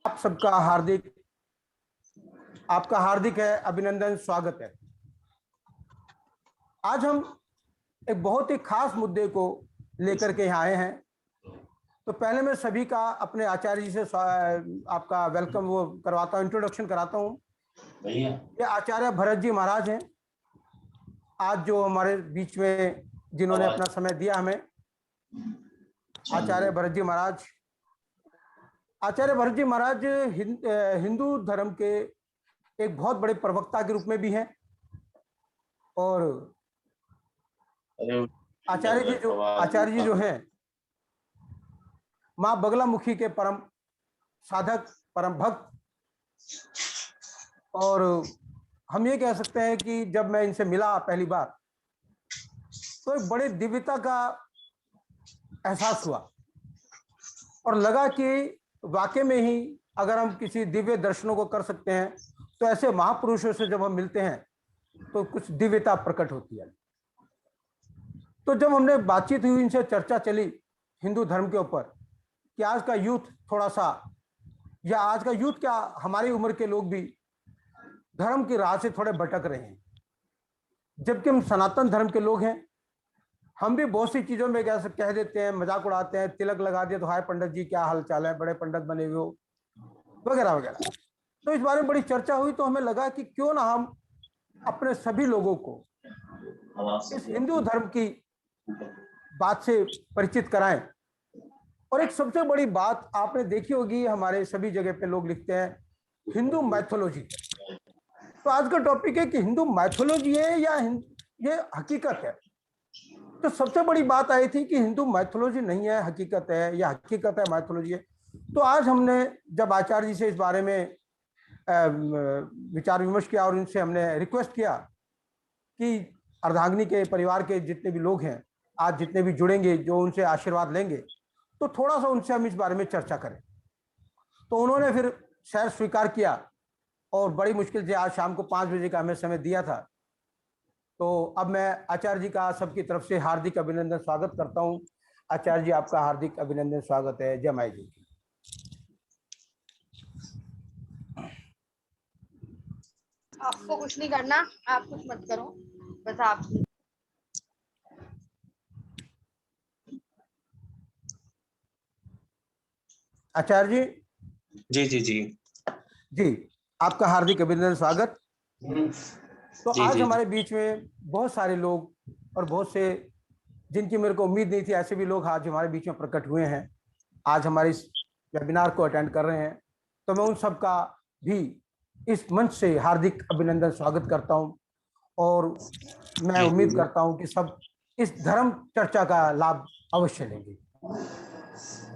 आप सबका आपका हार्दिक है अभिनंदन, स्वागत है। आज हम एक बहुत ही खास मुद्दे को लेकर के यहाँ आए हैं। तो पहले मैं सभी का अपने आचार्य जी से आपका वेलकम वो करवाता हूँ, इंट्रोडक्शन कराता हूँ। ये आचार्य भरत जी महाराज हैं, आज जो हमारे बीच में जिन्होंने अपना समय दिया हमें। आचार्य भरत जी महाराज हिंदू धर्म के एक बहुत बड़े प्रवक्ता के रूप में भी हैं, और आचार्य जी जो हैं माँ बगलामुखी के परम साधक, परम भक्त। और हम ये कह सकते हैं कि जब मैं इनसे मिला पहली बार तो एक बड़े दिव्यता का एहसास हुआ और लगा कि वाकई में ही अगर हम किसी दिव्य दर्शनों को कर सकते हैं तो ऐसे महापुरुषों से जब हम मिलते हैं तो कुछ दिव्यता प्रकट होती है। तो जब हमने बातचीत हुई, इनसे चर्चा चली हिंदू धर्म के ऊपर कि आज का यूथ थोड़ा सा, या आज का यूथ क्या, हमारी उम्र के लोग भी धर्म की राह से थोड़े भटक रहे हैं, जबकि हम सनातन धर्म के लोग हैं। हम भी बहुत सी चीजों में कह देते हैं, मजाक उड़ाते हैं, तिलक लगा दिया तो हाय पंडित जी क्या हाल चाल है, बड़े पंडित बने हुए हो, वगैरह वगैरह। तो इस बारे में बड़ी चर्चा हुई, तो हमें लगा कि क्यों ना हम अपने सभी लोगों को इस हिंदू धर्म की बात से परिचित कराएं। और एक सबसे बड़ी बात आपने देखी होगी, हमारे सभी जगह पे लोग लिखते हैं हिंदू मैथोलॉजी। तो आज का टॉपिक है कि हिंदू मैथोलॉजी है या ये हकीकत है। तो सबसे बड़ी बात आई थी कि हिंदू मैथोलॉजी नहीं है, हकीकत है, या हकीकत है मैथोलॉजी है। तो आज हमने जब आचार्य जी से इस बारे में विचार विमर्श किया और इनसे हमने रिक्वेस्ट किया कि अर्धांगिनी के परिवार के जितने भी लोग हैं, आज जितने भी जुड़ेंगे, जो उनसे आशीर्वाद लेंगे, तो थोड़ा सा उनसे हम इस बारे में चर्चा करें। तो उन्होंने फिर शायद स्वीकार किया और बड़ी मुश्किल से आज शाम को 5 बजे का हमें समय दिया था। तो अब मैं आचार्य जी का सबकी तरफ से हार्दिक अभिनंदन स्वागत करता हूं। आचार्य जी, आपका हार्दिक अभिनंदन स्वागत है। जय माई जी। आपको कुछ नहीं करना, आप कुछ मत करो, बस आप। आचार्य जी जी जी जी, आपका हार्दिक अभिनंदन स्वागत। तो जी, आज जी, हमारे बीच में बहुत सारे लोग और बहुत से जिनकी मेरे को उम्मीद नहीं थी, ऐसे भी लोग आज हमारे बीच में प्रकट हुए हैं, आज हमारे इस वेबिनार को अटेंड कर रहे हैं। तो मैं उन सब का भी इस मंच से हार्दिक अभिनंदन स्वागत करता हूं, और मैं उम्मीद करता हूं कि सब इस धर्म चर्चा का लाभ अवश्य लेंगे।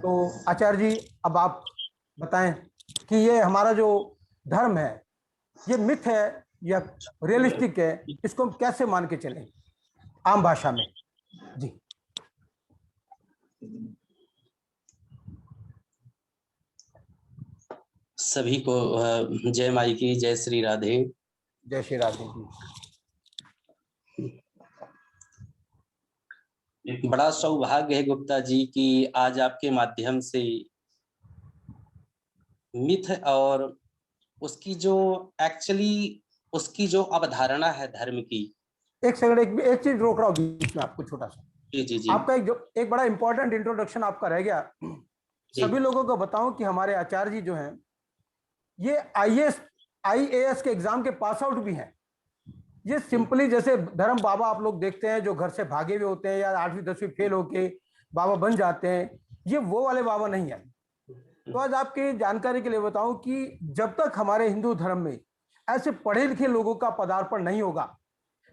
तो आचार्य जी, अब आप बताएं कि ये हमारा जो धर्म है, ये मिथ है या रियलिस्टिक है, इसको हम कैसे मान के चलें आम भाषा में? जी। सभी को जय माई की, जय श्री राधे। जय श्री राधे जी। बड़ा सौभाग्य है गुप्ता जी कि आज आपके माध्यम से मिथ और उसकी जो एक्चुअली उसकी जो अवधारणा है धर्म की। एक सेकंड, एक चीज रोक रहा हूँ बीच में आपको, छोटा सा। जी जी जी। आपका एक बड़ा इंपॉर्टेंट इंट्रोडक्शन आपका रह गया। सभी लोगों को बताऊं कि हमारे आचार्य जी जो हैं, ये IAS के एग्जाम के पास आउट भी हैं। ये सिंपली जैसे धर्म बाबा आप लोग देखते हैं जो घर से भागे हुए होते हैं या 8वीं 10वीं फेल होके बाबा बन जाते हैं, ये वो वाले बाबा नहीं है। तो आज आपकी जानकारी के लिए बताऊं कि जब तक हमारे हिंदू धर्म में ऐसे पढ़े लिखे लोगों का पदार्पण नहीं होगा,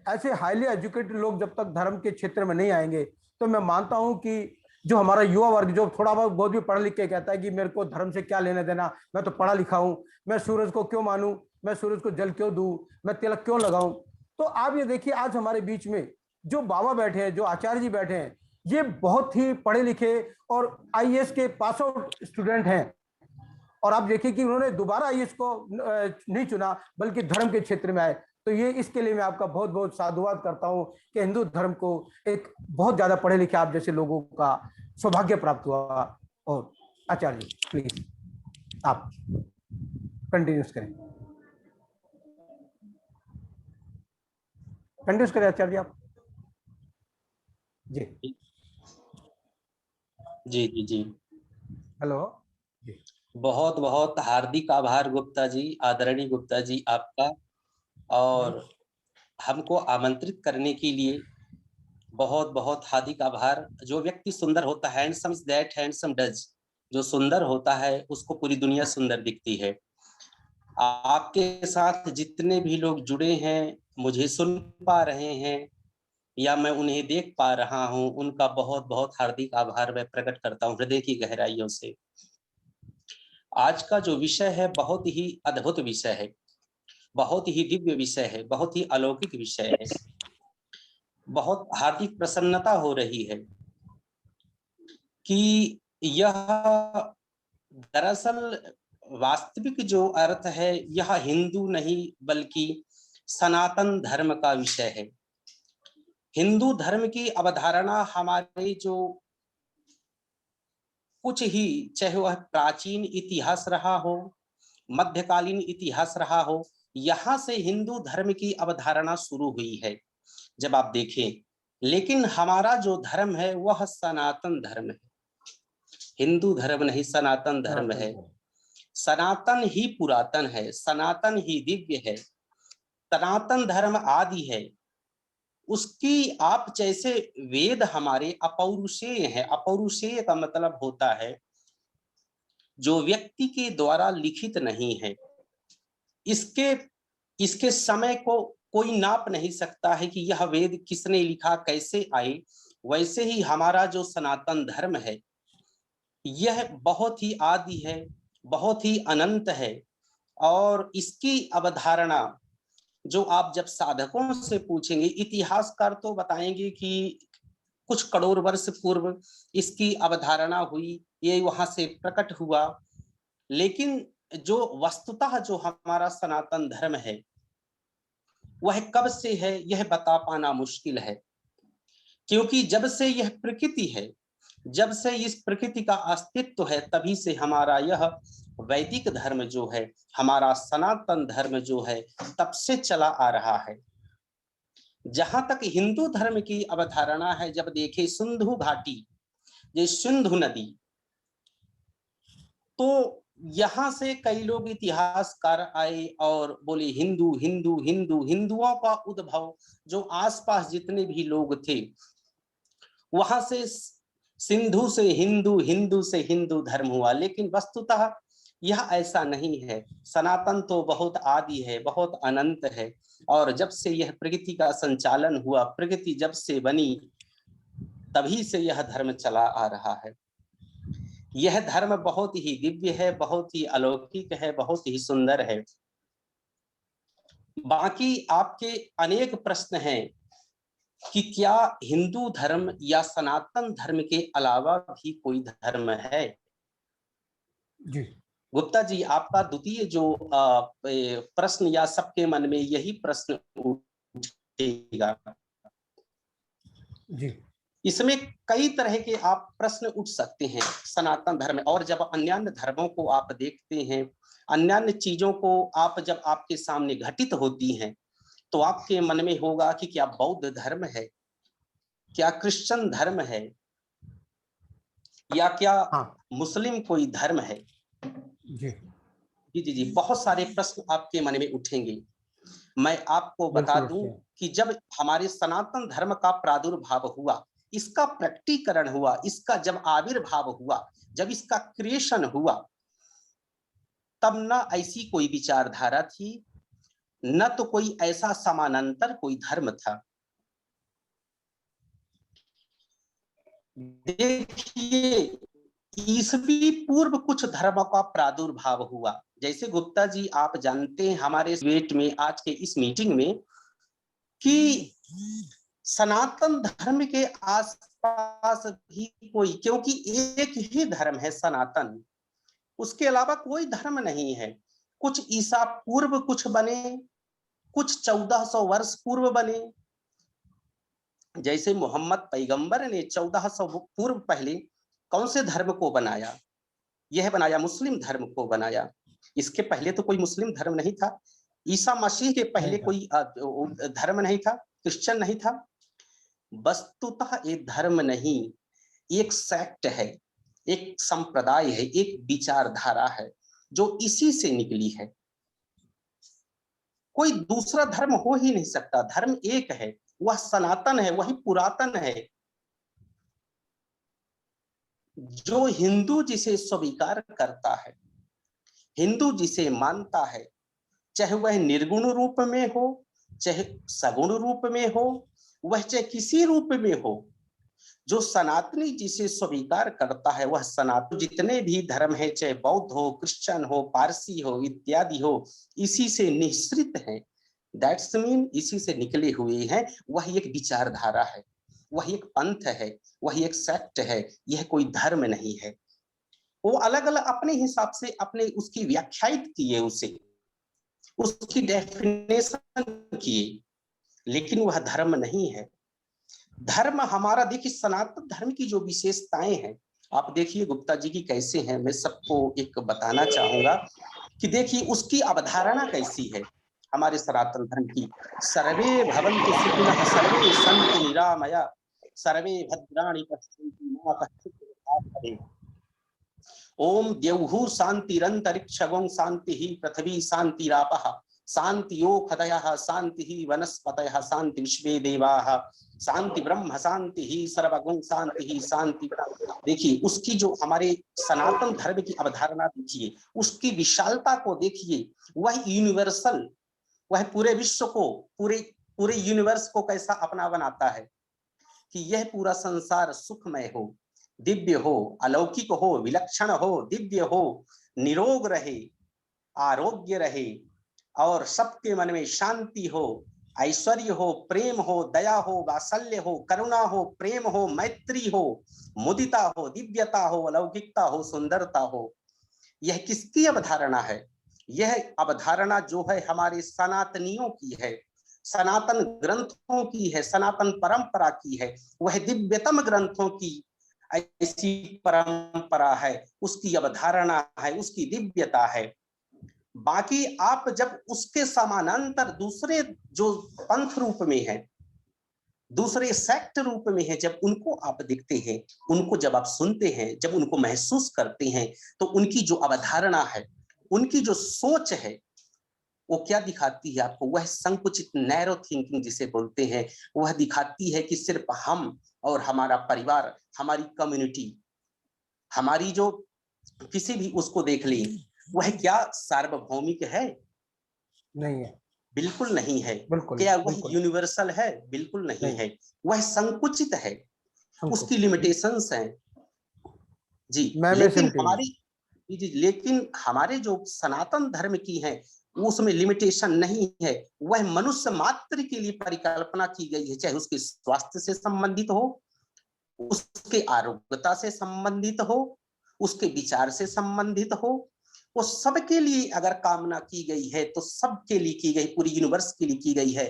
ऐसे हाईली एजुकेटेड लोग जब तक धर्म के क्षेत्र में नहीं आएंगे, तो मैं मानता हूं कि जो हमारा युवा वर्ग जो थोड़ा बहुत भी पढ़ लिख के कहता है कि मेरे को धर्म से क्या लेना देना, मैं तो पढ़ा लिखा हूं, मैं सूरज को क्यों मानूं, मैं सूरज को जल क्यों दूं, मैं तिलक क्यों लगाऊं। तो आप ये देखिए, आज हमारे बीच में जो बाबा बैठे हैं, जो आचार्य जी बैठे हैं, ये बहुत ही पढ़े लिखे और IAS के पास आउट स्टूडेंट हैं। और आप देखिए कि उन्होंने दोबारा IAS को नहीं चुना, बल्कि धर्म के क्षेत्र में आए। तो ये इसके लिए मैं आपका बहुत बहुत साधुवाद करता हूं कि हिंदू धर्म को एक बहुत ज्यादा पढ़े लिखे आप जैसे लोगों का सौभाग्य प्राप्त हुआ। और आचार्य जी प्लीज आप कंटिन्यूस करें, कंटिन्यूस करें आचार्य जी आप। जी जी जी जी। हेलो। बहुत बहुत हार्दिक आभार गुप्ता जी, आदरणीय गुप्ता जी आपका, और हमको आमंत्रित करने के लिए बहुत बहुत हार्दिक आभार। जो व्यक्ति सुंदर होता है, handsome is that handsome does, जो सुंदर होता है उसको पूरी दुनिया सुंदर दिखती है। आपके साथ जितने भी लोग जुड़े हैं, मुझे सुन पा रहे हैं या मैं उन्हें देख पा रहा हूं, उनका बहुत बहुत हार्दिक आभार मैं प्रकट करता हूं हृदय की गहराइयों से। आज का जो विषय है बहुत ही अद्भुत विषय है, बहुत ही दिव्य विषय है, बहुत ही अलौकिक विषय है। बहुत हार्दिक प्रसन्नता हो रही है कि यह दरअसल वास्तविक जो अर्थ है, यह हिंदू नहीं बल्कि सनातन धर्म का विषय है। हिंदू धर्म की अवधारणा हमारे जो कुछ ही, चाहे वह प्राचीन इतिहास रहा हो, मध्यकालीन इतिहास रहा हो, यहाँ से हिंदू धर्म की अवधारणा शुरू हुई है जब आप देखें। लेकिन हमारा जो धर्म है वह सनातन धर्म है, हिंदू धर्म नहीं, सनातन धर्म है। सनातन ही पुरातन है, सनातन ही दिव्य है, सनातन धर्म आदि है। उसकी आप जैसे वेद हमारे अपौरुषेय है, अपौरुषेय का मतलब होता है जो व्यक्ति के द्वारा लिखित नहीं है, इसके समय को कोई नाप नहीं सकता है कि यह वेद किसने लिखा, कैसे आए। वैसे ही हमारा जो सनातन धर्म है यह बहुत ही आदि है, बहुत ही अनंत है। और इसकी अवधारणा जो आप जब साधकों से पूछेंगे, इतिहासकार तो बताएंगे कि कुछ करोड़ वर्ष पूर्व इसकी अवधारणा हुई, ये वहां से प्रकट हुआ। लेकिन जो वस्तुतः जो हमारा सनातन धर्म है वह कब से है यह बता पाना मुश्किल है, क्योंकि जब से यह प्रकृति है, जब से इस प्रकृति का अस्तित्व है, तभी से हमारा यह वैदिक धर्म जो है, हमारा सनातन धर्म जो है, तब से चला आ रहा है। जहां तक हिंदू धर्म की अवधारणा है, जब देखे सिंधु घाटी, ये सिंधु नदी, तो यहां से कई लोग इतिहासकार आए और बोले हिंदू हिंदू हिंदू। हिंदुओं का उद्भव जो आसपास जितने भी लोग थे वहां से सिंधु से हिंदू, हिंदू से हिंदू धर्म हुआ। लेकिन वस्तुतः यह ऐसा नहीं है। सनातन तो बहुत आदि है, बहुत अनंत है। और जब से यह प्रकृति का संचालन हुआ, प्रकृति जब से बनी, तभी से यह धर्म चला आ रहा है। यह धर्म बहुत ही दिव्य है, बहुत ही अलौकिक है, बहुत ही सुंदर है। बाकी आपके अनेक प्रश्न हैं कि क्या हिंदू धर्म या सनातन धर्म के अलावा भी कोई धर्म है। जी गुप्ता जी, आपका द्वितीय जो प्रश्न, या सबके मन में यही प्रश्न उठेगा। जी इसमें कई तरह के आप प्रश्न उठ सकते हैं सनातन धर्म। और जब अन्य धर्मों को आप देखते हैं, अन्य चीजों को आप जब आपके सामने घटित होती हैं, तो आपके मन में होगा कि क्या बौद्ध धर्म है, क्या क्रिश्चियन धर्म है, या क्या मुस्लिम कोई धर्म है। जी जी जी जी, बहुत सारे प्रश्न आपके मन में उठेंगे। मैं आपको बता दूं कि जब हमारे सनातन धर्म का प्रादुर्भाव हुआ, इसका प्रकटीकरण हुआ, इसका जब आविर्भाव हुआ, जब इसका क्रिएशन हुआ, तब न ऐसी कोई विचारधारा थी, न तो कोई ऐसा समानांतर कोई धर्म था। देखिए, ईसवी पूर्व कुछ धर्मों का प्रादुर्भाव हुआ। जैसे गुप्ता जी आप जानते हैं हमारे वेट में आज के इस मीटिंग में कि सनातन धर्म के आसपास भी कोई, क्योंकि एक ही धर्म है सनातन, उसके अलावा कोई धर्म नहीं है। कुछ ईसा पूर्व कुछ बने, कुछ 1400 वर्ष पूर्व बने। जैसे मोहम्मद पैगंबर ने 1400 पूर्व पहले कौन से धर्म को बनाया, यह बनाया, मुस्लिम धर्म को बनाया। इसके पहले तो कोई मुस्लिम धर्म नहीं था, ईसा मसीह के पहले कोई धर्म नहीं था, क्रिश्चियन नहीं था। वस्तुतः ये धर्म नहीं, एक सेक्ट है, एक संप्रदाय है, एक विचारधारा है जो इसी से निकली है। कोई दूसरा धर्म हो ही नहीं सकता। धर्म एक है, वह सनातन है, वही पुरातन है। जो हिंदू जिसे स्वीकार करता है, हिंदू जिसे मानता है, चाहे वह निर्गुण रूप में हो, चाहे सगुण रूप में हो, वह चाहे किसी रूप में हो, जो सनातनी जिसे स्वीकार करता है वह सनातन। जितने भी धर्म है, चाहे बौद्ध हो, क्रिश्चियन हो, पारसी हो, इत्यादि हो, इसी से निश्रित है। दैट्स मीन इसी से निकले हुए हैं। वह एक विचारधारा है, वह एक पंथ है, वह एक सेक्ट है, यह कोई धर्म नहीं है। वो अलग अलग अपने हिसाब से अपने उसकी व्याख्यायित किए, उसे उसकी डेफिनेशन किए, लेकिन वह धर्म नहीं है। धर्म हमारा, देखिए सनातन धर्म की जो विशेषताएं हैं, आप देखिए गुप्ता जी की कैसे हैं, मैं सबको एक बताना चाहूंगा कि देखिए उसकी अवधारणा कैसी है हमारे सनातन धर्म की। सर्वे भवन्तु सुखिनः, सर्वे सन्तु निरामया, सर्वे भद्राणि पश्यन्तु मा कश्चित् दुःखभाग् भवेत्। ओम द्यौः शान्तिरन्तरिक्षगं शान्तिः, पृथिवी शान्तिरापः शान्तियोषधयः, शान्तिः वनस्पतयः, शान्ति विश्वे देवाः, शांति ब्रह्म शांति, सर्वगुण शांति, शांति। देखिए उसकी जो हमारे सनातन धर्म की अवधारणा देखिए, उसकी विशालता को देखिए। वह यूनिवर्सल, वह पूरे विश्व को, पूरे यूनिवर्स को कैसा अपना बनाता है कि यह पूरा संसार सुखमय हो, दिव्य हो, अलौकिक हो, विलक्षण हो, दिव्य हो, निरोग रहे, आरोग्य रहे, और सबके मन में शांति हो, ऐश्वर्य हो, प्रेम हो, दया हो, वात्सल्य हो, करुणा हो, प्रेम हो, मैत्री हो, मुदिता हो, दिव्यता हो, अलौकिकता हो, सुंदरता हो। यह किसकी अवधारणा है? यह अवधारणा जो है हमारे सनातनियों की है, सनातन ग्रंथों की है, सनातन परंपरा की है। वह दिव्यतम ग्रंथों की ऐसी परंपरा है, उसकी अवधारणा है, उसकी दिव्यता है। बाकी आप जब उसके समानांतर दूसरे जो पंथ रूप में है, दूसरे सेक्ट रूप में है, जब उनको आप देखते हैं, उनको जब आप सुनते हैं, जब उनको महसूस करते हैं, तो उनकी जो अवधारणा है, उनकी जो सोच है, वो क्या दिखाती है आपको? वह संकुचित नैरो थिंकिंग जिसे बोलते हैं, वह दिखाती है कि सिर्फ हम और हमारा परिवार, हमारी कम्युनिटी, हमारी जो किसी भी उसको देख ली, वह क्या सार्वभौमिक है? नहीं है, बिल्कुल नहीं है। बिल्कुल, क्या वह बिल्कुल यूनिवर्सल है? बिल्कुल नहीं है। वह संकुचित है, उसकी लिमिटेशंस हैं जी। लेकिन हमारे जो सनातन धर्म की है, उसमें लिमिटेशन नहीं है। वह मनुष्य मात्र के लिए परिकल्पना की गई है, चाहे उसके स्वास्थ्य से संबंधित हो, उसके आरोग्यता से संबंधित हो, उसके विचार से संबंधित हो, वो सबके लिए अगर कामना की गई है तो सबके लिए की गई, पूरी यूनिवर्स के लिए की गई है।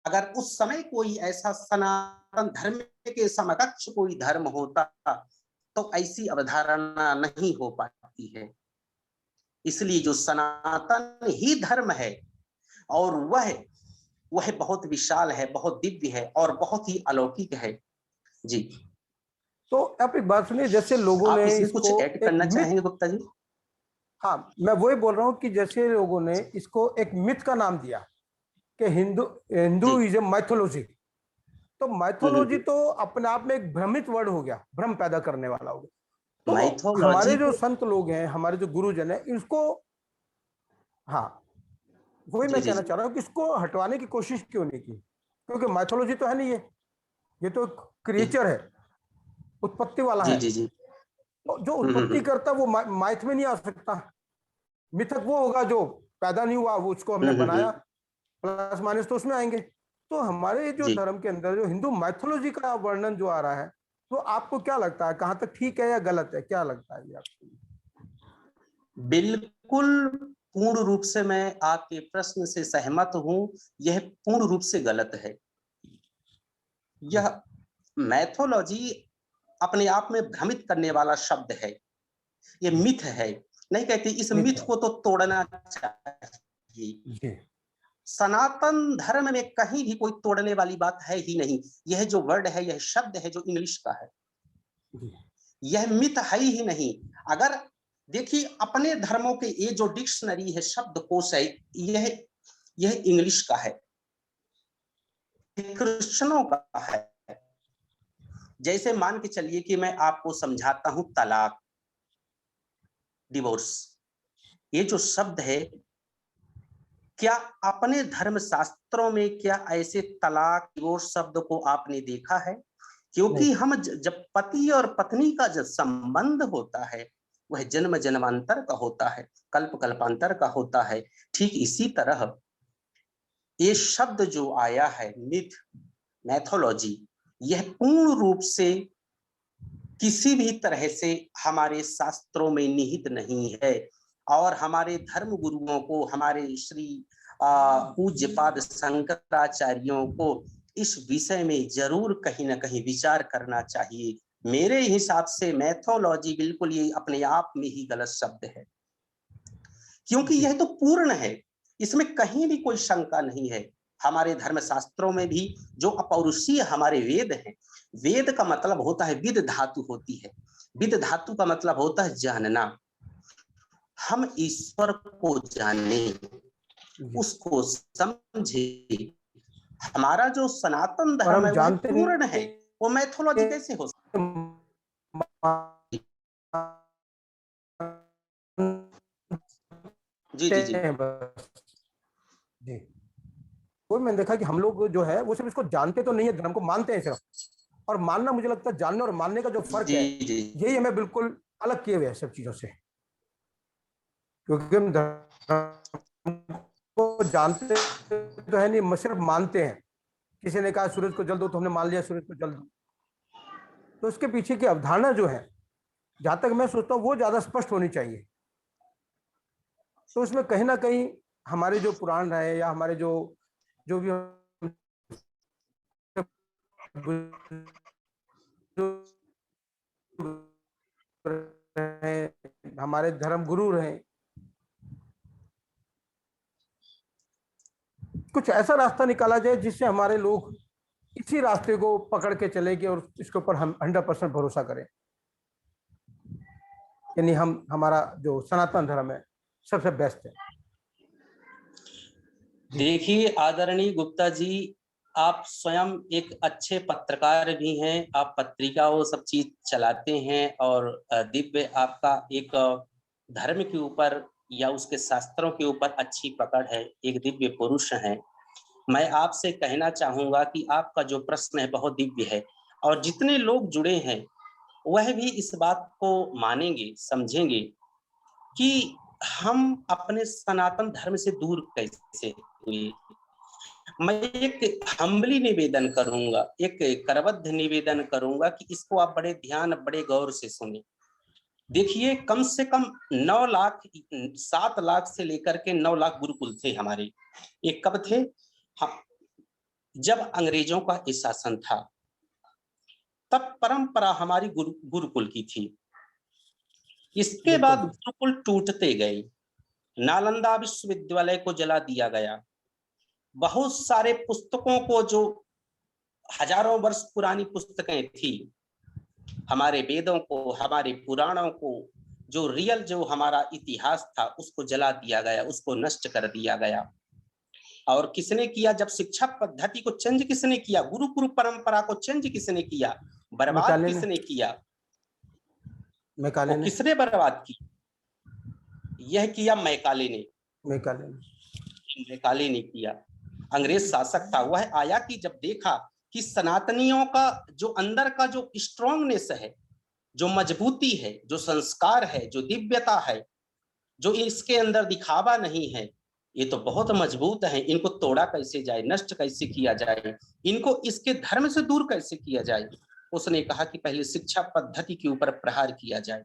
अगर उस समय कोई ऐसा सनातन धर्म के समकक्ष कोई धर्म होता तो ऐसी अवधारणा नहीं हो पाती है। इसलिए जो सनातन ही धर्म है, और वह बहुत विशाल है, बहुत दिव्य है और बहुत ही अलौकिक है जी। तो आप एक बात सुनिए, जैसे लोगों आप ने इसमें इसको कुछ ऐड करना चाहेंगे गुप्ता जी? हाँ, मैं वही बोल रहा हूँ कि जैसे लोगों ने इसको एक मिथ का नाम दिया कि हिंदू इज ए माइथोलॉजी। तो माइथोलॉजी तो अपने आप में एक भ्रमित वर्ड हो गया, भ्रम पैदा करने वाला हो गया। तो हमारे जो संत लोग हैं, हमारे जो गुरुजन है, इसको, हाँ वही मैं कहना चाह रहा हूँ कि इसको हटवाने की कोशिश क्यों नहीं की? क्योंकि माइथोलॉजी तो है नहीं, ये तो क्रिएचर है, उत्पत्ति वाला है। तो जो उत्पत्ति करता वो माइथ में नहीं आ सकता। मिथक वो होगा जो पैदा नहीं हुआ, वो उसको हमने बनाया, प्लस माइनस तो उसमें आएंगे। तो हमारे जो धर्म के अंदर जो हिंदू माइथोलॉजी का वर्णन जो आ रहा है, तो आपको क्या लगता है कहां तक ठीक है या गलत है? क्या लगता है आपको? बिल्कुल पूर्ण रूप से मैं आपके प्रश्न से सहमत हूं। यह पूर्ण रूप से गलत है। यह मैथोलॉजी अपने आप में भ्रमित करने वाला शब्द है। ये मिथ है, नहीं कहते इस मिथ को तो तोड़ना चाहिए। सनातन धर्म में कहीं भी कोई तोड़ने वाली बात है ही नहीं। यह जो वर्ड है, यह शब्द है जो इंग्लिश का है, यह मिथ है ही नहीं। अगर देखिए अपने धर्मों के ये जो डिक्शनरी है, शब्दकोश है, यह इंग्लिश का है, क्रिश्चियनों का है। जैसे मान के चलिए कि मैं आपको समझाता हूं तलाक, डिवोर्स, ये जो शब्द है, क्या अपने धर्म शास्त्रों में क्या ऐसे तलाक डिवोर्स शब्द को आपने देखा है? क्योंकि हम जब पति और पत्नी का जब संबंध होता है वह जन्म जन्मांतर का होता है, कल्प कल्पांतर का होता है। ठीक इसी तरह ये शब्द जो आया है मिथ, मैथोलॉजी, यह पूर्ण रूप से किसी भी तरह से हमारे शास्त्रों में निहित नहीं है। और हमारे धर्म गुरुओं को, हमारे श्री पूज्यपाद शंकराचार्यों को इस विषय में जरूर कहीं ना कहीं विचार करना चाहिए। मेरे हिसाब से मैथोलॉजी बिल्कुल ये अपने आप में ही गलत शब्द है, क्योंकि यह तो पूर्ण है, इसमें कहीं भी कोई शंका नहीं है। हमारे धर्म शास्त्रों में भी जो अपौरुषीय हमारे वेद हैं, वेद का मतलब होता है, विद धातु होती है, विद धातु का मतलब होता है जानना। हम ईश्वर को जाने, उसको समझे। हमारा जो सनातन धर्म है वह पूर्ण है, वो मैथोलॉजी कैसे हो सकता है? जी जी जी जी। और मैंने देखा कि हम लोग जो है वो सिर्फ इसको जानते तो नहीं है, धर्म को मानते हैं सिर्फ। और मानना, मुझे लगता है जानने और मानने का जो फर्क है, यही हमें बिल्कुल अलग किए हुए है सब चीजों से। क्योंकि हम धर्म को जानते तो है नहीं, सिर्फ मानते हैं। किसी ने कहा सूरज को जल दो तो हमने मान लिया सूरज को जल दो। तो उसके पीछे की अवधारणा जो है, जहां तक मैं सोचता हूँ वो ज्यादा स्पष्ट होनी चाहिए। तो उसमें कहीं ना कहीं हमारे जो पुराण रहे या हमारे जो भी हमारे धर्म गुरु रहे, कुछ ऐसा रास्ता निकाला जाए जिससे हमारे लोग इसी रास्ते को पकड़ के चलेंगे और इसके ऊपर हम 100% भरोसा करें। यानी हमारा जो सनातन धर्म है सबसे बेस्ट है। देखिए आदरणीय गुप्ता जी, आप स्वयं एक अच्छे पत्रकार भी हैं, आप पत्रिका वो सब चीज चलाते हैं और दिव्य आपका एक धर्म के ऊपर या उसके शास्त्रों के ऊपर अच्छी पकड़ है, एक दिव्य पुरुष हैं। मैं आपसे कहना चाहूंगा कि आपका जो प्रश्न है बहुत दिव्य है, और जितने लोग जुड़े हैं वह भी इस बात को मानेंगे, समझेंगे कि हम अपने सनातन धर्म से दूर कैसे हुए। मैं एक हम्बली निवेदन करूंगा, एक करबद्ध निवेदन करूंगा कि इसको आप बड़े ध्यान, बड़े गौर से सुने। देखिए कम से कम 9 लाख, 7 लाख से लेकर के 9 लाख गुरुकुल थे हमारे। ये कब थे? जब अंग्रेजों का इस शासन था तब परंपरा हमारी गुरुकुल की थी। इसके बाद गुरुकुल टूटते गए, नालंदा विश्वविद्यालय को जला दिया गया, बहुत सारे पुस्तकों को, जो हजारों वर्ष पुरानी पुस्तकें थी, हमारे वेदों को, हमारे पुराणों को, जो रियल जो हमारा इतिहास था उसको जला दिया गया, उसको नष्ट कर दिया गया। और किसने किया? जब शिक्षा पद्धति को चेंज किसने किया? गुरुकुल परंपरा को चेंज किसने किया? बर्बाद किसने किया? मैकाले ने। किसने बर्बाद की? यह किया मैकाले ने। मैकाले ने किया। अंग्रेज शासक था, वह आया कि जब देखा कि सनातनियों का जो अंदर का जो स्ट्रांगनेस है, जो मजबूती है, जो संस्कार है, जो दिव्यता है, जो इसके अंदर दिखावा नहीं है, ये तो बहुत मजबूत है, इनको तोड़ा कैसे जाए, नष्ट कैसे किया जाए, इनको इसके धर्म से दूर कैसे किया जाए। उसने कहा कि पहले शिक्षा पद्धति के ऊपर प्रहार किया जाए।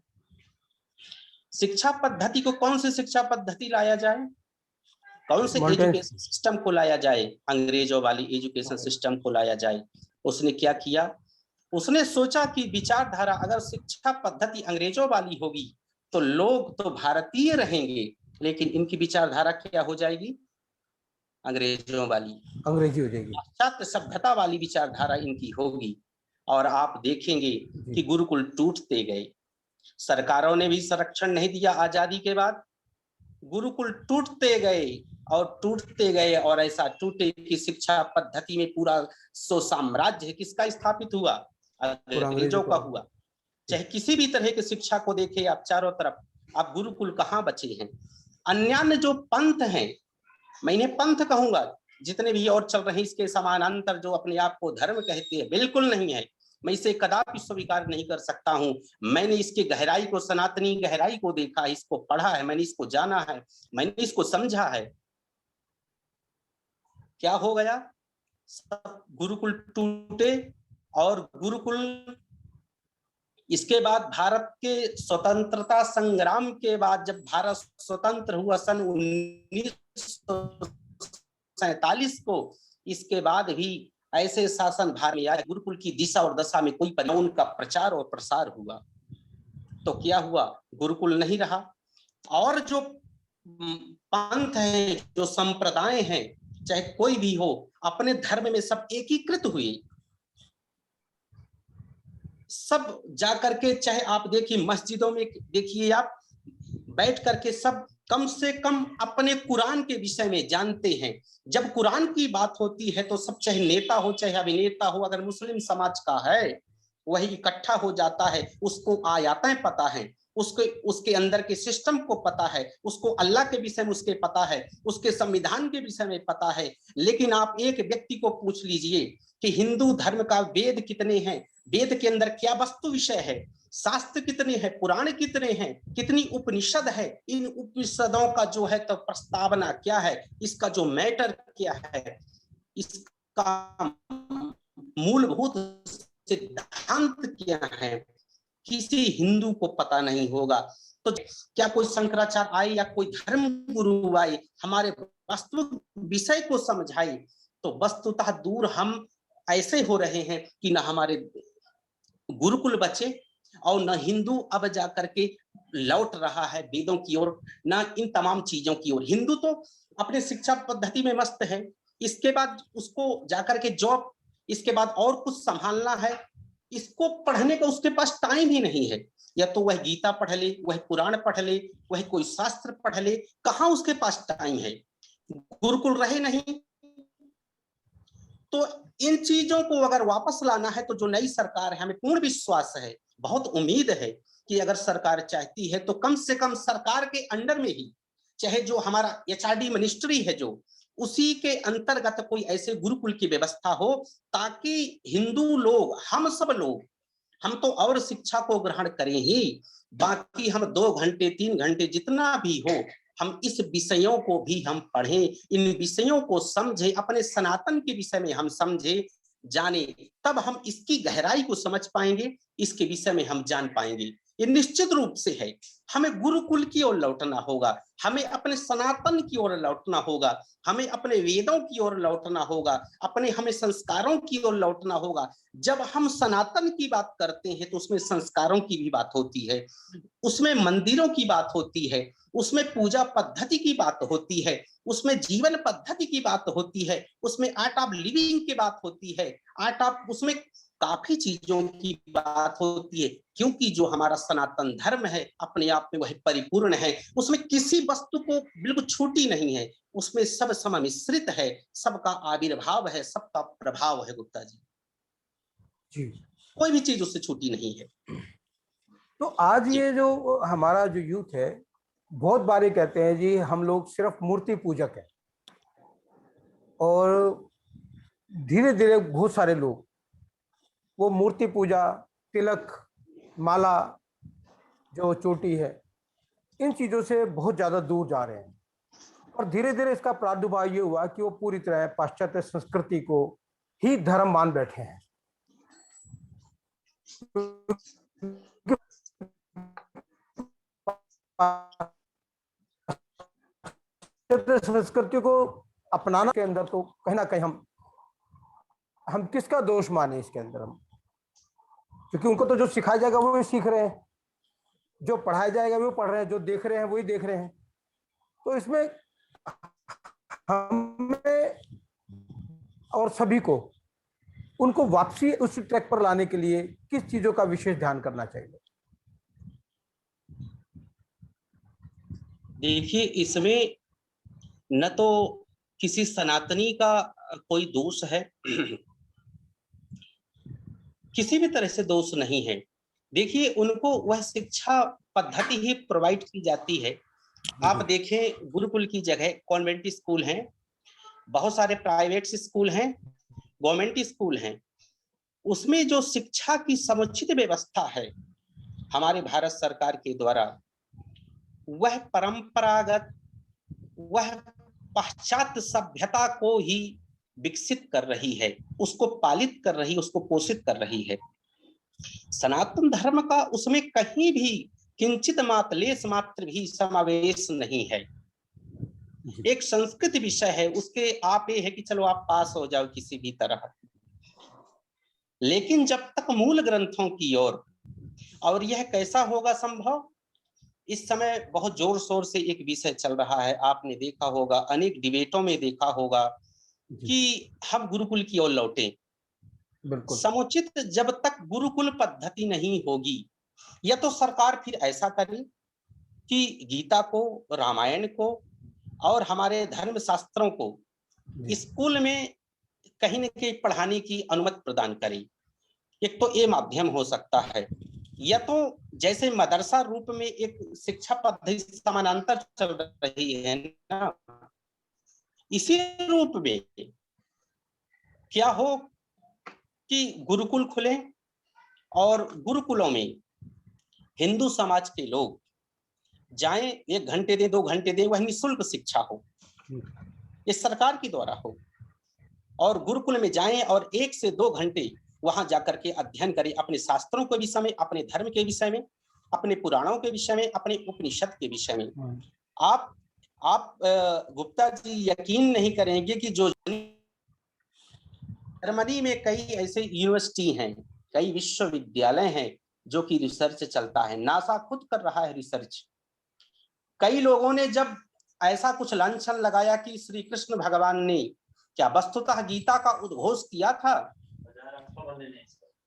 शिक्षा पद्धति को, कौन सी शिक्षा पद्धति लाया जाए, कौन से एजुकेशन सिस्टम को लाया जाए? अंग्रेजों वाली एजुकेशन सिस्टम को लाया जाए। उसने क्या किया? उसने सोचा कि विचारधारा अगर शिक्षा पद्धति अंग्रेजों वाली होगी तो लोग तो भारतीय रहेंगे, लेकिन इनकी विचारधारा क्या हो जाएगी? अंग्रेजों वाली, अंग्रेजी हो जाएगी। पाश्चात्य सभ्यता वाली विचारधारा इनकी होगी। और आप देखेंगे कि गुरुकुल टूटते गए। सरकारों ने भी संरक्षण नहीं दिया आजादी के बाद, गुरुकुल टूटते गए और टूटते गए, और ऐसा टूटे कि शिक्षा पद्धति में पूरा साम्राज्य किसका स्थापित हुआ? अंग्रेजों का हुआ। चाहे किसी भी तरह की शिक्षा को देखें आप चारों तरफ, आप गुरुकुल कहाँ बचे हैं? अन्य जो पंथ हैं, मैं इन्हें पंथ कहूंगा, जितने भी और चल रहे हैं इसके समानांतर जो अपने आप को धर्म कहते हैं, बिल्कुल नहीं है। मैं इसे कदापि स्वीकार नहीं कर सकता हूं। मैंने इसके गहराई को, सनातनी गहराई को देखा है, इसको पढ़ा है, मैंने इसको जाना है, मैंने इसको समझा है। क्या हो गया? सब गुरुकुल टूटे, और गुरुकुल इसके बाद भारत के स्वतंत्रता संग्राम के बाद, जब भारत स्वतंत्र हुआ सन 1947 को, इसके बाद भी ऐसे शासन भारत में आया, गुरुकुल की दिशा और दशा में कोई परिवर्तन का प्रचार और प्रसार हुआ। तो क्या हुआ? गुरुकुल नहीं रहा। और जो पंथ हैं, जो संप्रदाय हैं, चाहे कोई भी हो, अपने धर्म में सब एकीकृत हुए। सब जाकर के, चाहे आप देखिए मस्जिदों में, देखिए आप बैठ करके सब कम से कम अपने कुरान के विषय में जानते हैं। जब कुरान की बात होती है तो सब, चाहे नेता हो चाहे अभिनेता हो, अगर मुस्लिम समाज का है वही इकट्ठा हो जाता है, उसको आयातें पता है, उसके अंदर के सिस्टम को पता है, उसको अल्लाह के विषय में उसके पता है, उसके संविधान के विषय में पता है। लेकिन आप एक व्यक्ति को पूछ लीजिए कि हिंदू धर्म का वेद कितने हैं, वेद के अंदर क्या वस्तु विषय है, शास्त्र कितने हैं, पुराण कितने हैं, कितनी उपनिषद है, इन उपनिषदों का जो है तो प्रस्तावना क्या है, इसका जो मैटर क्या है, इसका मूलभूत सिद्धांत क्या है, किसी हिंदू को पता नहीं होगा। तो क्या कोई शंकराचार्य आए या कोई धर्म गुरु आए हमारे वास्तविक विषय को समझाए? तो वस्तुतः दूर हम ऐसे हो रहे हैं कि ना हमारे गुरुकुल बचे, और न हिंदू अब जाकर के लौट रहा है वेदों की ओर, ना इन तमाम चीजों की ओर। हिंदू तो अपने शिक्षा पद्धति में मस्त है, इसके बाद उसको जाकर के जॉब, इसके बाद और कुछ संभालना है, इसको पढ़ने का उसके पास टाइम ही नहीं है। या तो वह गीता पढ़ ले, वह पुराण पढ़ ले, वह कोई शास्त्र पढ़ ले, कहाँ उसके पास टाइम है? गुरुकुल रहे नहीं। तो इन चीजों को अगर वापस लाना है तो जो नई सरकार है, हमें पूर्ण विश्वास है, बहुत उम्मीद है कि अगर सरकार चाहती है तो कम से कम सरकार के अंडर में ही, चाहे जो हमारा एचआरडी मिनिस्ट्री है जो, उसी के अंतर्गत कोई ऐसे गुरुकुल की व्यवस्था हो, ताकि हिंदू लोग, हम सब लोग, हम तो और शिक्षा को ग्रहण करें ही, बाकी हम 2 घंटे 3 घंटे जितना भी हो, हम इस विषयों को भी हम पढ़ें, इन विषयों को समझें, अपने सनातन के विषय में हम समझें, जाने, तब हम इसकी गहराई को समझ पाएंगे, इसके विषय में हम जान पाएंगे। ये निश्चित रूप से है। हमें गुरुकुल की ओर लौटना होगा, हमें अपने सनातन की ओर लौटना होगा, हमें अपने वेदों की ओर लौटना होगा, हमें संस्कारों की ओर लौटना होगा। जब हम सनातन की बात करते हैं तो उसमें संस्कारों की भी बात होती है, उसमें मंदिरों की बात होती है, उसमें पूजा पद्धति की बात होती है, उसमें जीवन पद्धति की बात होती है, उसमें आर्ट ऑफ लिविंग की बात होती है, उसमें काफी चीजों की बात होती है। क्योंकि जो हमारा सनातन धर्म है अपने आप में वह परिपूर्ण है, उसमें किसी वस्तु को बिल्कुल छूटी नहीं है, उसमें सब सम्मिश्रित है, सबका आविर्भाव है, सबका प्रभाव है। गुप्ता जी, कोई भी चीज उससे छूटी नहीं है। तो आज ये जो हमारा जो यूथ है, बहुत बार ये कहते हैं जी हम लोग सिर्फ मूर्ति पूजक हैं, और धीरे धीरे बहुत सारे लोग वो मूर्ति पूजा, तिलक, माला, जो चोटी है, इन चीज़ों से बहुत ज़्यादा दूर जा रहे हैं। और धीरे धीरे इसका प्रादुर्भाव ये हुआ कि वो पूरी तरह पाश्चात्य संस्कृति को ही धर्म मान बैठे हैं। संस्कृति को अपनाना के अंदर तो कहीं ना कहीं हम किसका दोष माने इसके अंदर हम, क्योंकि उनको तो जो सिखाया जाएगा वो सीख रहे हैं। जो पढ़ाया जाएगा वो पढ़ रहे हैं, जो देख रहे हैं वही देख रहे हैं। तो इसमें हमें और सभी को उनको वापसी उस ट्रैक पर लाने के लिए किस चीजों का विशेष ध्यान करना चाहिए? देखिए, इसमें न तो किसी सनातनी का कोई दोष है, किसी भी तरह से दोष नहीं है। देखिए, उनको वह शिक्षा पद्धति ही प्रोवाइड की जाती है। आप देखें, गुरुकुल की जगह कॉन्वेंट स्कूल हैं, बहुत सारे प्राइवेट स्कूल हैं, गवर्नमेंट स्कूल हैं। उसमें जो शिक्षा की समुचित व्यवस्था है हमारे भारत सरकार के द्वारा, वह परंपरागत, वह पाश्चात्य सभ्यता को ही विकसित कर रही है, उसको पालित कर रही, उसको पोषित कर रही है। सनातन धर्म का उसमें कहीं भी किंचित मात्र लेस मात्र भी समावेश नहीं है। एक संस्कृत विषय है, उसके आप ये है कि चलो आप पास हो जाओ किसी भी तरह, लेकिन जब तक मूल ग्रंथों की ओर, और यह कैसा होगा संभव? इस समय बहुत जोर शोर से एक विषय चल रहा है, आपने देखा होगा, अनेक डिबेटों में देखा होगा कि हम गुरुकुल की ओर लौटें। समुचित जब तक गुरुकुल पद्धति नहीं होगी, या तो सरकार फिर ऐसा करे कि गीता को, रामायण को और हमारे धर्म शास्त्रों को स्कूल में कहीं न कहीं पढ़ाने की अनुमति प्रदान करे। एक तो ये माध्यम हो सकता है, या तो जैसे मदरसा रूप में एक शिक्षा पद्धति समानांतर चल रही है ना, इसी रूप में क्या हो कि गुरुकुल खुले और गुरुकुलों में हिंदू समाज के लोग जाएं, 1 घंटे दे, 2 घंटे दे, वह निःशुल्क शिक्षा हो, ये सरकार के द्वारा हो, और गुरुकुल में जाएं और 1 से 2 घंटे वहां जाकर के अध्ययन करें, अपने शास्त्रों के विषय में, अपने धर्म के विषय में, अपने पुराणों के विषय में, अपने उपनिषद के विषय में। आप गुप्ता जी यकीन नहीं करेंगे कि जो जर्मनी में कई ऐसे यूनिवर्सिटी हैं, कई विश्वविद्यालय हैं जो कि रिसर्च चलता है, नासा खुद कर रहा है रिसर्च। कई लोगों ने जब ऐसा कुछ लांछन लगाया कि श्री कृष्ण भगवान ने क्या वस्तुतः गीता का उद्घोष किया था,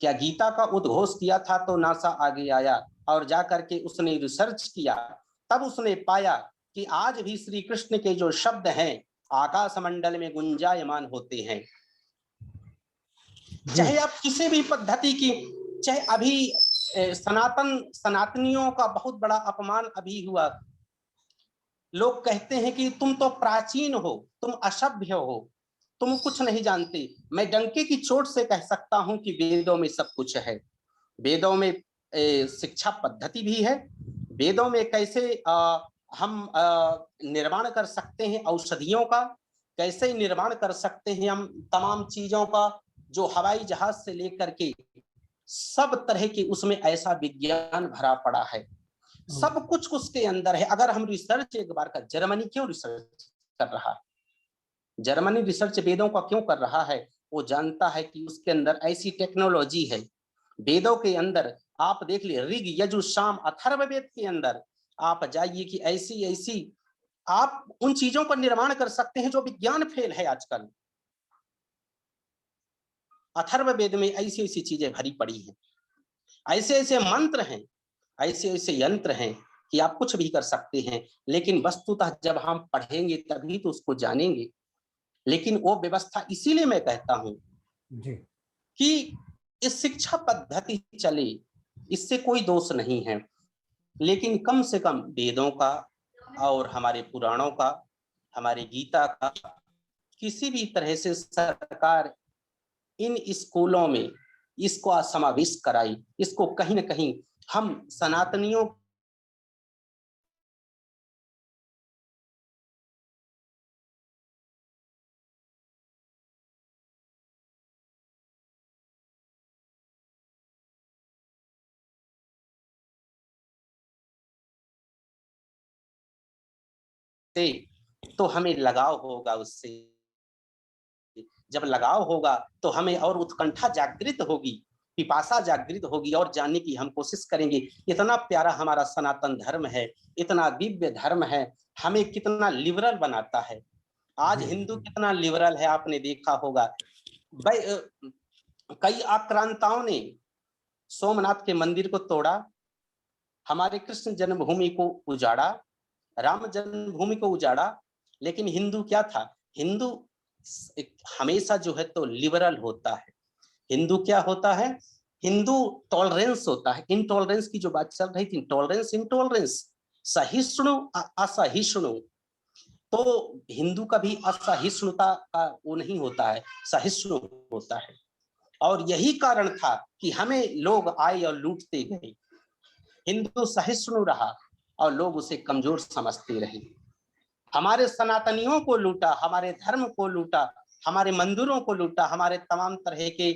क्या गीता का उद्घोष किया था, तो नासा आगे आया और जाकर के उसने रिसर्च किया, तब उसने पाया कि आज भी श्री कृष्ण के जो शब्द हैं आकाश मंडल में गुंजायमान होते हैं। चाहे आप किसी भी पद्धति की, चाहे अभी सनातनियों का बहुत बड़ा अपमान अभी हुआ, लोग कहते हैं कि तुम तो प्राचीन हो, तुम असभ्य हो, तुम कुछ नहीं जानते। मैं डंके की चोट से कह सकता हूं कि वेदों में सब कुछ है। वेदों में शिक्षा पद्धति भी है, वेदों में कैसे हम निर्माण कर सकते हैं औषधियों का, कैसे निर्माण कर सकते हैं हम तमाम चीजों का, जो हवाई जहाज से लेकर के सब तरह के उसमें ऐसा विज्ञान भरा पड़ा है, सब कुछ उसके अंदर है। अगर हम रिसर्च एक बार कर, जर्मनी क्यों रिसर्च कर रहा है, जर्मनी रिसर्च वेदों का क्यों कर रहा है? वो जानता है कि उसके अंदर ऐसी टेक्नोलॉजी है। वेदों के अंदर आप देख लिए, ऋग यजु साम अथर्ववेद के अंदर आप जाइए कि ऐसी ऐसी आप उन चीजों का निर्माण कर सकते हैं जो विज्ञान फेल है आजकल। अथर्ववेद में ऐसी ऐसी चीजें भरी पड़ी हैं, ऐसे ऐसे मंत्र हैं, ऐसे ऐसे यंत्र हैं कि आप कुछ भी कर सकते हैं, लेकिन वस्तुतः जब हम पढ़ेंगे तभी तो उसको जानेंगे। लेकिन वो व्यवस्था, इसीलिए मैं कहता हूं कि इस शिक्षा पद्धति चले, इससे कोई दोष नहीं है, लेकिन कम से कम वेदों का और हमारे पुराणों का, हमारे गीता का किसी भी तरह से सरकार इन स्कूलों में इसको समावेश कराई। इसको कहीं ना कहीं हम सनातनियों से तो हमें लगाव होगा उससे, जब लगाव होगा तो हमें और उत्कंठा जागृत होगी पिपासा जागृत होगी और जानने की हम कोशिश करेंगे। इतना प्यारा हमारा सनातन धर्म है, इतना दिव्य धर्म है, हमें कितना लिबरल बनाता है। आज हिंदू कितना लिबरल है, आपने देखा होगा। कई आक्रांताओं ने सोमनाथ के मंदिर को तोड़ा, हमारे कृष्ण जन्मभूमि को उजाड़ा, राम जन्मभूमि को उजाड़ा, लेकिन हिंदू क्या था? हिंदू हमेशा जो है तो लिबरल होता है। हिंदू क्या होता है? हिंदू टॉलरेंस होता है। इनटॉलरेंस की जो बात चल रही थी, टॉलरेंस इंटॉलरेंस, सहिष्णु असहिष्णु, तो हिंदू का भी असहिष्णुता का वो नहीं होता है, सहिष्णु होता है। और यही कारण था कि हमें लोग आए और लूटते गए। हिंदू सहिष्णु रहा और लोग उसे कमजोर समझते रहे। हमारे सनातनियों को लूटा, हमारे धर्म को लूटा, हमारे मंदिरों को लूटा, हमारे तमाम तरह के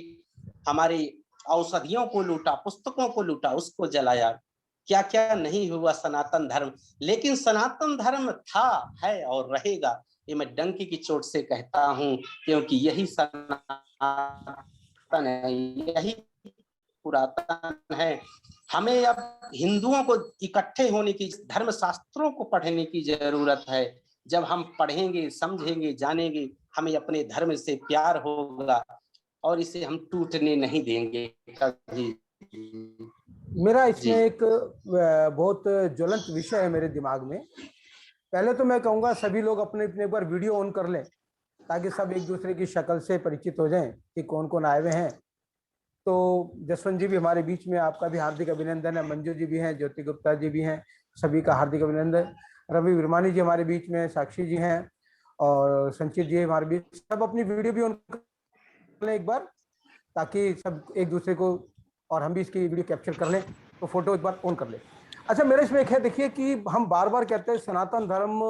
हमारे औषधियों को लूटा, पुस्तकों को लूटा, उसको जलाया। क्या क्या नहीं हुआ सनातन धर्म। लेकिन सनातन धर्म था, है और रहेगा, ये मैं डंके की चोट से कहता हूं, क्योंकि यही सनातन है, यही पुरातन है। हमें अब हिंदुओं को इकट्ठे होने की, धर्म शास्त्रों को पढ़ने की जरूरत है। जब हम पढ़ेंगे, समझेंगे, जानेंगे, हमें अपने धर्म से प्यार होगा और इसे हम टूटने नहीं देंगे कभी। मेरा इसमें एक बहुत ज्वलंत विषय है मेरे दिमाग में। पहले तो मैं कहूँगा सभी लोग अपने अपने एक बार वीडियो ऑन कर लें, ताकि सब एक दूसरे की शक्ल से परिचित हो जाएं कि कौन कौन आए हुए हैं। तो जसवंत जी भी हमारे बीच में, आपका भी हार्दिक अभिनंदन है। मंजू जी भी हैं, ज्योति गुप्ता जी भी हैं, सभी का हार्दिक अभिनंदन। रवि विरमानी जी हमारे बीच में, साक्षी जी हैं और संचित जी हमारे बीच। सब अपनी वीडियो भी ऑन कर लें एक बार, ताकि सब एक दूसरे को, और हम भी इसकी वीडियो कैप्चर कर लें, तो फोटो एक बार ऑन कर लें। अच्छा, मेरे इसमें एक है, देखिए कि हम बार बार कहते हैं सनातन धर्म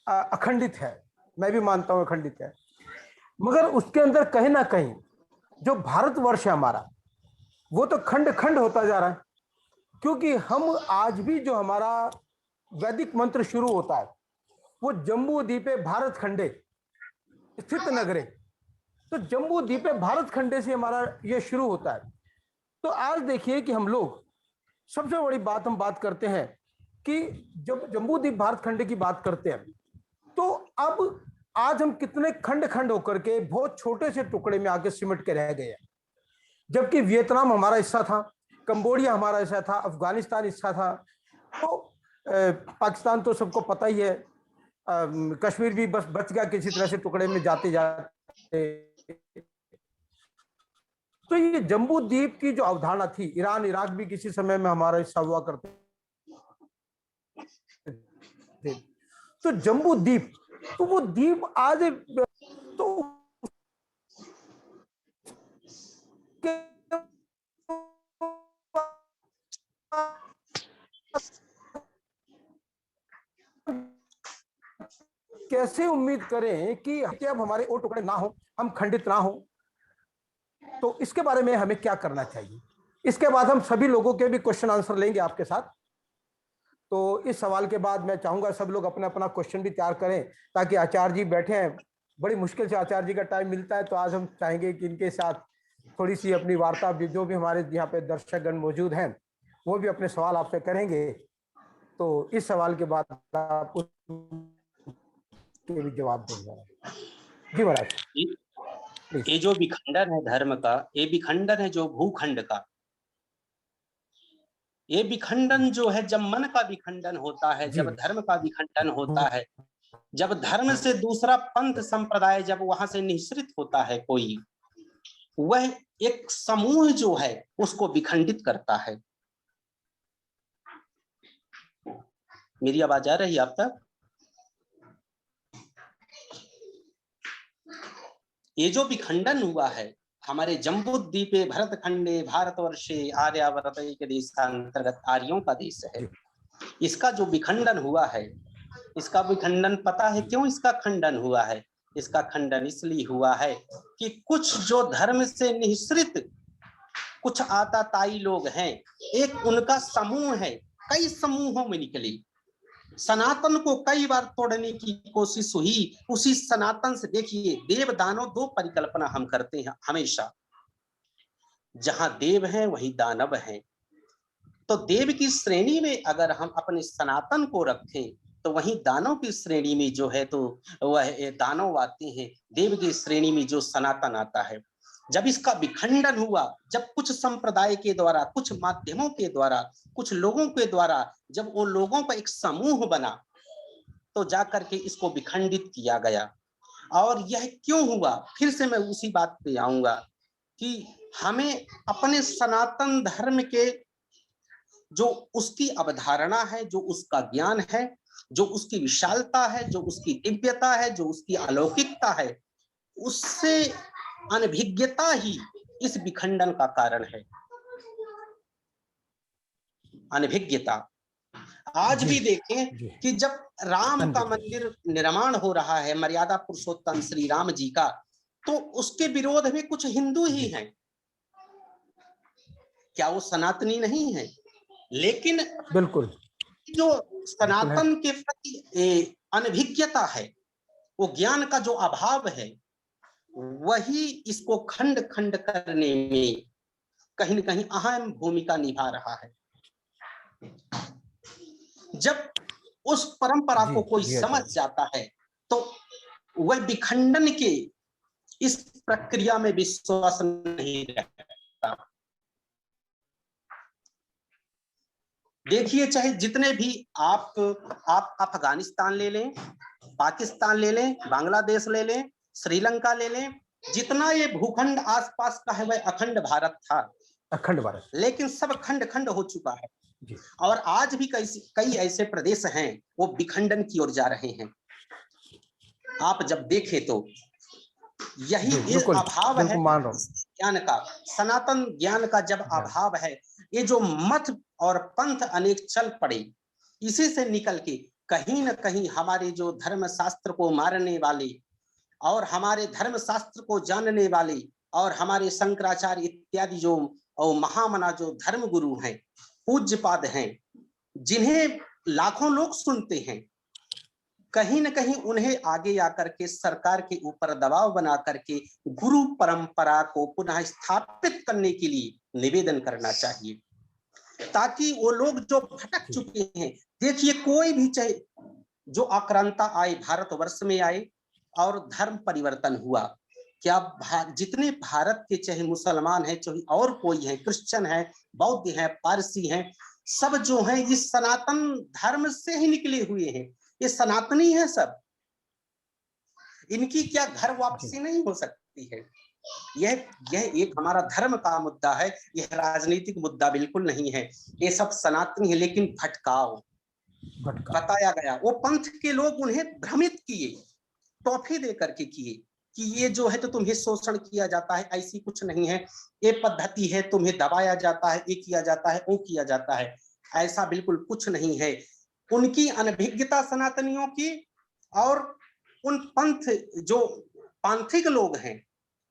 अखंडित है, मैं भी मानता हूँ अखंडित है, मगर उसके अंदर कहीं ना कहीं जो भारतवर्ष है हमारा, वो तो खंड खंड होता जा रहा है। क्योंकि हम आज भी, जो हमारा वैदिक मंत्र शुरू होता है वो जम्बू द्वीपे भारत खंडे स्थित नगरे, तो जम्बू द्वीपे भारत खंडे से हमारा ये शुरू होता है। तो आज देखिए कि हम लोग, सबसे बड़ी बात हम बात करते हैं कि जब जम्बू द्वीप भारत खंडे की बात करते हैं, तो अब आज हम कितने खंड खंड होकर के बहुत छोटे से टुकड़े में आके सिमट के रह गए हैं। जबकि वियतनाम हमारा हिस्सा था, कंबोडिया हमारा हिस्सा था, अफगानिस्तान हिस्सा था, तो पाकिस्तान तो सबको पता ही है, कश्मीर भी बस बच गया किसी तरह से टुकड़े में जाते जाते। तो ये जम्बू द्वीप की जो अवधारणा थी, ईरान इराक भी किसी समय में हमारा हिस्सा हुआ करते थे। तो जम्बू द्वीप, तो वो द्वीप आज तो कैसे उम्मीद करें कि अब हमारे और टुकड़े ना हो, हम खंडित ना हो। तो इसके बारे में हमें क्या करना चाहिए? इसके बाद हम सभी लोगों के भी क्वेश्चन आंसर लेंगे आपके साथ। तो इस सवाल के बाद मैं चाहूंगा सब लोग अपना अपना क्वेश्चन भी तैयार करें, ताकि आचार्य जी बैठे हैं, बड़ी मुश्किल से आचार्य जी का टाइम मिलता है, तो आज हम चाहेंगे कि इनके साथ थोड़ी सी अपनी वार्ता, जो भी हमारे यहाँ पे दर्शकगण मौजूद हैं वो भी अपने सवाल आपसे करेंगे। तो इस सवाल के बाद आप उसके भी जवाब देंगे। जी महाराज। ये जो विखंडन है धर्म का, ये विखंडन है जो भूखंड का। ये विखंडन जो है, जब मन का विखंडन होता है, जब धर्म का विखंडन होता है, जब धर्म से दूसरा पंथ संप्रदाय जब वहां से निःसृत होता है कोई, वह एक समूह जो है उसको विखंडित करता है। मेरी आवाज आ रही है आप तक? ये जो विखंडन हुआ है हमारे जम्बूद्वीपे भरतखंडे भारतवर्षे आर्यावर्त के देश का अंतर्गत आर्यों का देश है, इसका जो विखंडन हुआ है, इसका विखंडन पता है क्यों इसका खंडन हुआ है? इसका खंडन इसलिए हुआ है कि कुछ जो धर्म से निःसृत कुछ आताताई लोग हैं, एक उनका समूह है, कई समूहों में निकले, सनातन को कई बार तोड़ने की कोशिश हुई। उसी सनातन से देखिए, देव दानव दो परिकल्पना हम करते हैं हमेशा। जहां देव हैं वहीं दानव हैं। तो देव की श्रेणी में अगर हम अपने सनातन को रखें तो वहीं दानव की श्रेणी में जो है तो वह दानव आते हैं, देव की श्रेणी में जो सनातन आता है। जब इसका विखंडन हुआ, जब कुछ संप्रदाय के द्वारा, कुछ माध्यमों के द्वारा, कुछ लोगों के द्वारा, जब वो लोगों का एक समूह बना, तो जाकर के इसको विखंडित किया गया। और यह क्यों हुआ, फिर से मैं उसी बात पे आऊंगा कि हमें अपने सनातन धर्म के जो उसकी अवधारणा है, जो उसका ज्ञान है, जो उसकी विशालता है, जो उसकी दिव्यता है, जो उसकी अलौकिकता है, उससे अनभिज्ञता ही इस विखंडन का कारण है। अनभिज्ञता। आज भी देखें कि जब राम का मंदिर निर्माण हो रहा है, मर्यादा पुरुषोत्तम श्री राम जी का, तो उसके विरोध में कुछ हिंदू ही हैं। क्या वो सनातनी नहीं है? लेकिन बिल्कुल जो सनातन के प्रति अनभिज्ञता है, वो ज्ञान का जो अभाव है, वही इसको खंड खंड करने में कहीं न कहीं अहम भूमिका निभा रहा है। जब उस परंपरा को कोई समझ जाता है तो वह विखंडन के इस प्रक्रिया में विश्वास नहीं रखता। देखिए, चाहे जितने भी आप अफगानिस्तान ले लें, पाकिस्तान ले लें, बांग्लादेश ले लें, श्रीलंका ले लें, जितना ये भूखंड आसपास का है वह अखंड भारत था, अखंड भारत, लेकिन सब खंड खंड हो चुका है। और आज भी कई ऐसे प्रदेश हैं वो विखंडन की ओर जा रहे हैं। आप जब देखें तो यही अभाव है ज्ञान का, सनातन ज्ञान का जब अभाव है, ये जो मत और पंथ अनेक चल पड़े, इसी से निकल के कहीं न कहीं हमारे जो धर्म शास्त्र को मारने वाले और हमारे धर्म शास्त्र को जानने वाले और हमारे शंकराचार्य इत्यादि जो और महामना जो धर्म गुरु हैं, पूज्यपाद हैं, जिन्हें लाखों लोग सुनते हैं, कहीं न कहीं उन्हें आगे आकर के सरकार के ऊपर दबाव बना करके गुरु परंपरा को पुनः स्थापित करने के लिए निवेदन करना चाहिए, ताकि वो लोग जो भटक चुके हैं, देखिए कोई भी चाहे जो आक्रांता आए भारतवर्ष में आए और धर्म परिवर्तन हुआ, क्या जितने भारत के चाहे मुसलमान हैं, चाहे और कोई है, क्रिश्चियन है, बौद्ध है, पारसी हैं, सब जो हैं इस सनातन धर्म से ही निकले हुए हैं, ये सनातनी है सब। इनकी क्या घर वापसी नहीं हो सकती है? यह एक हमारा धर्म का मुद्दा है, यह राजनीतिक मुद्दा बिल्कुल नहीं है। ये सब सनातनी है, लेकिन भटकाव बताया गया। वो पंथ के लोग उन्हें भ्रमित किए, टॉफी दे करके किए कि ये जो है तो तुम्हें शोषण किया जाता है, ऐसी कुछ नहीं है, ये पद्धति है, तुम्हें दबाया जाता है, ये किया जाता है, वो किया जाता है, ऐसा बिल्कुल कुछ नहीं है। उनकी अनभिज्ञता सनातनियों की, और उन पंथ जो पांथिक लोग हैं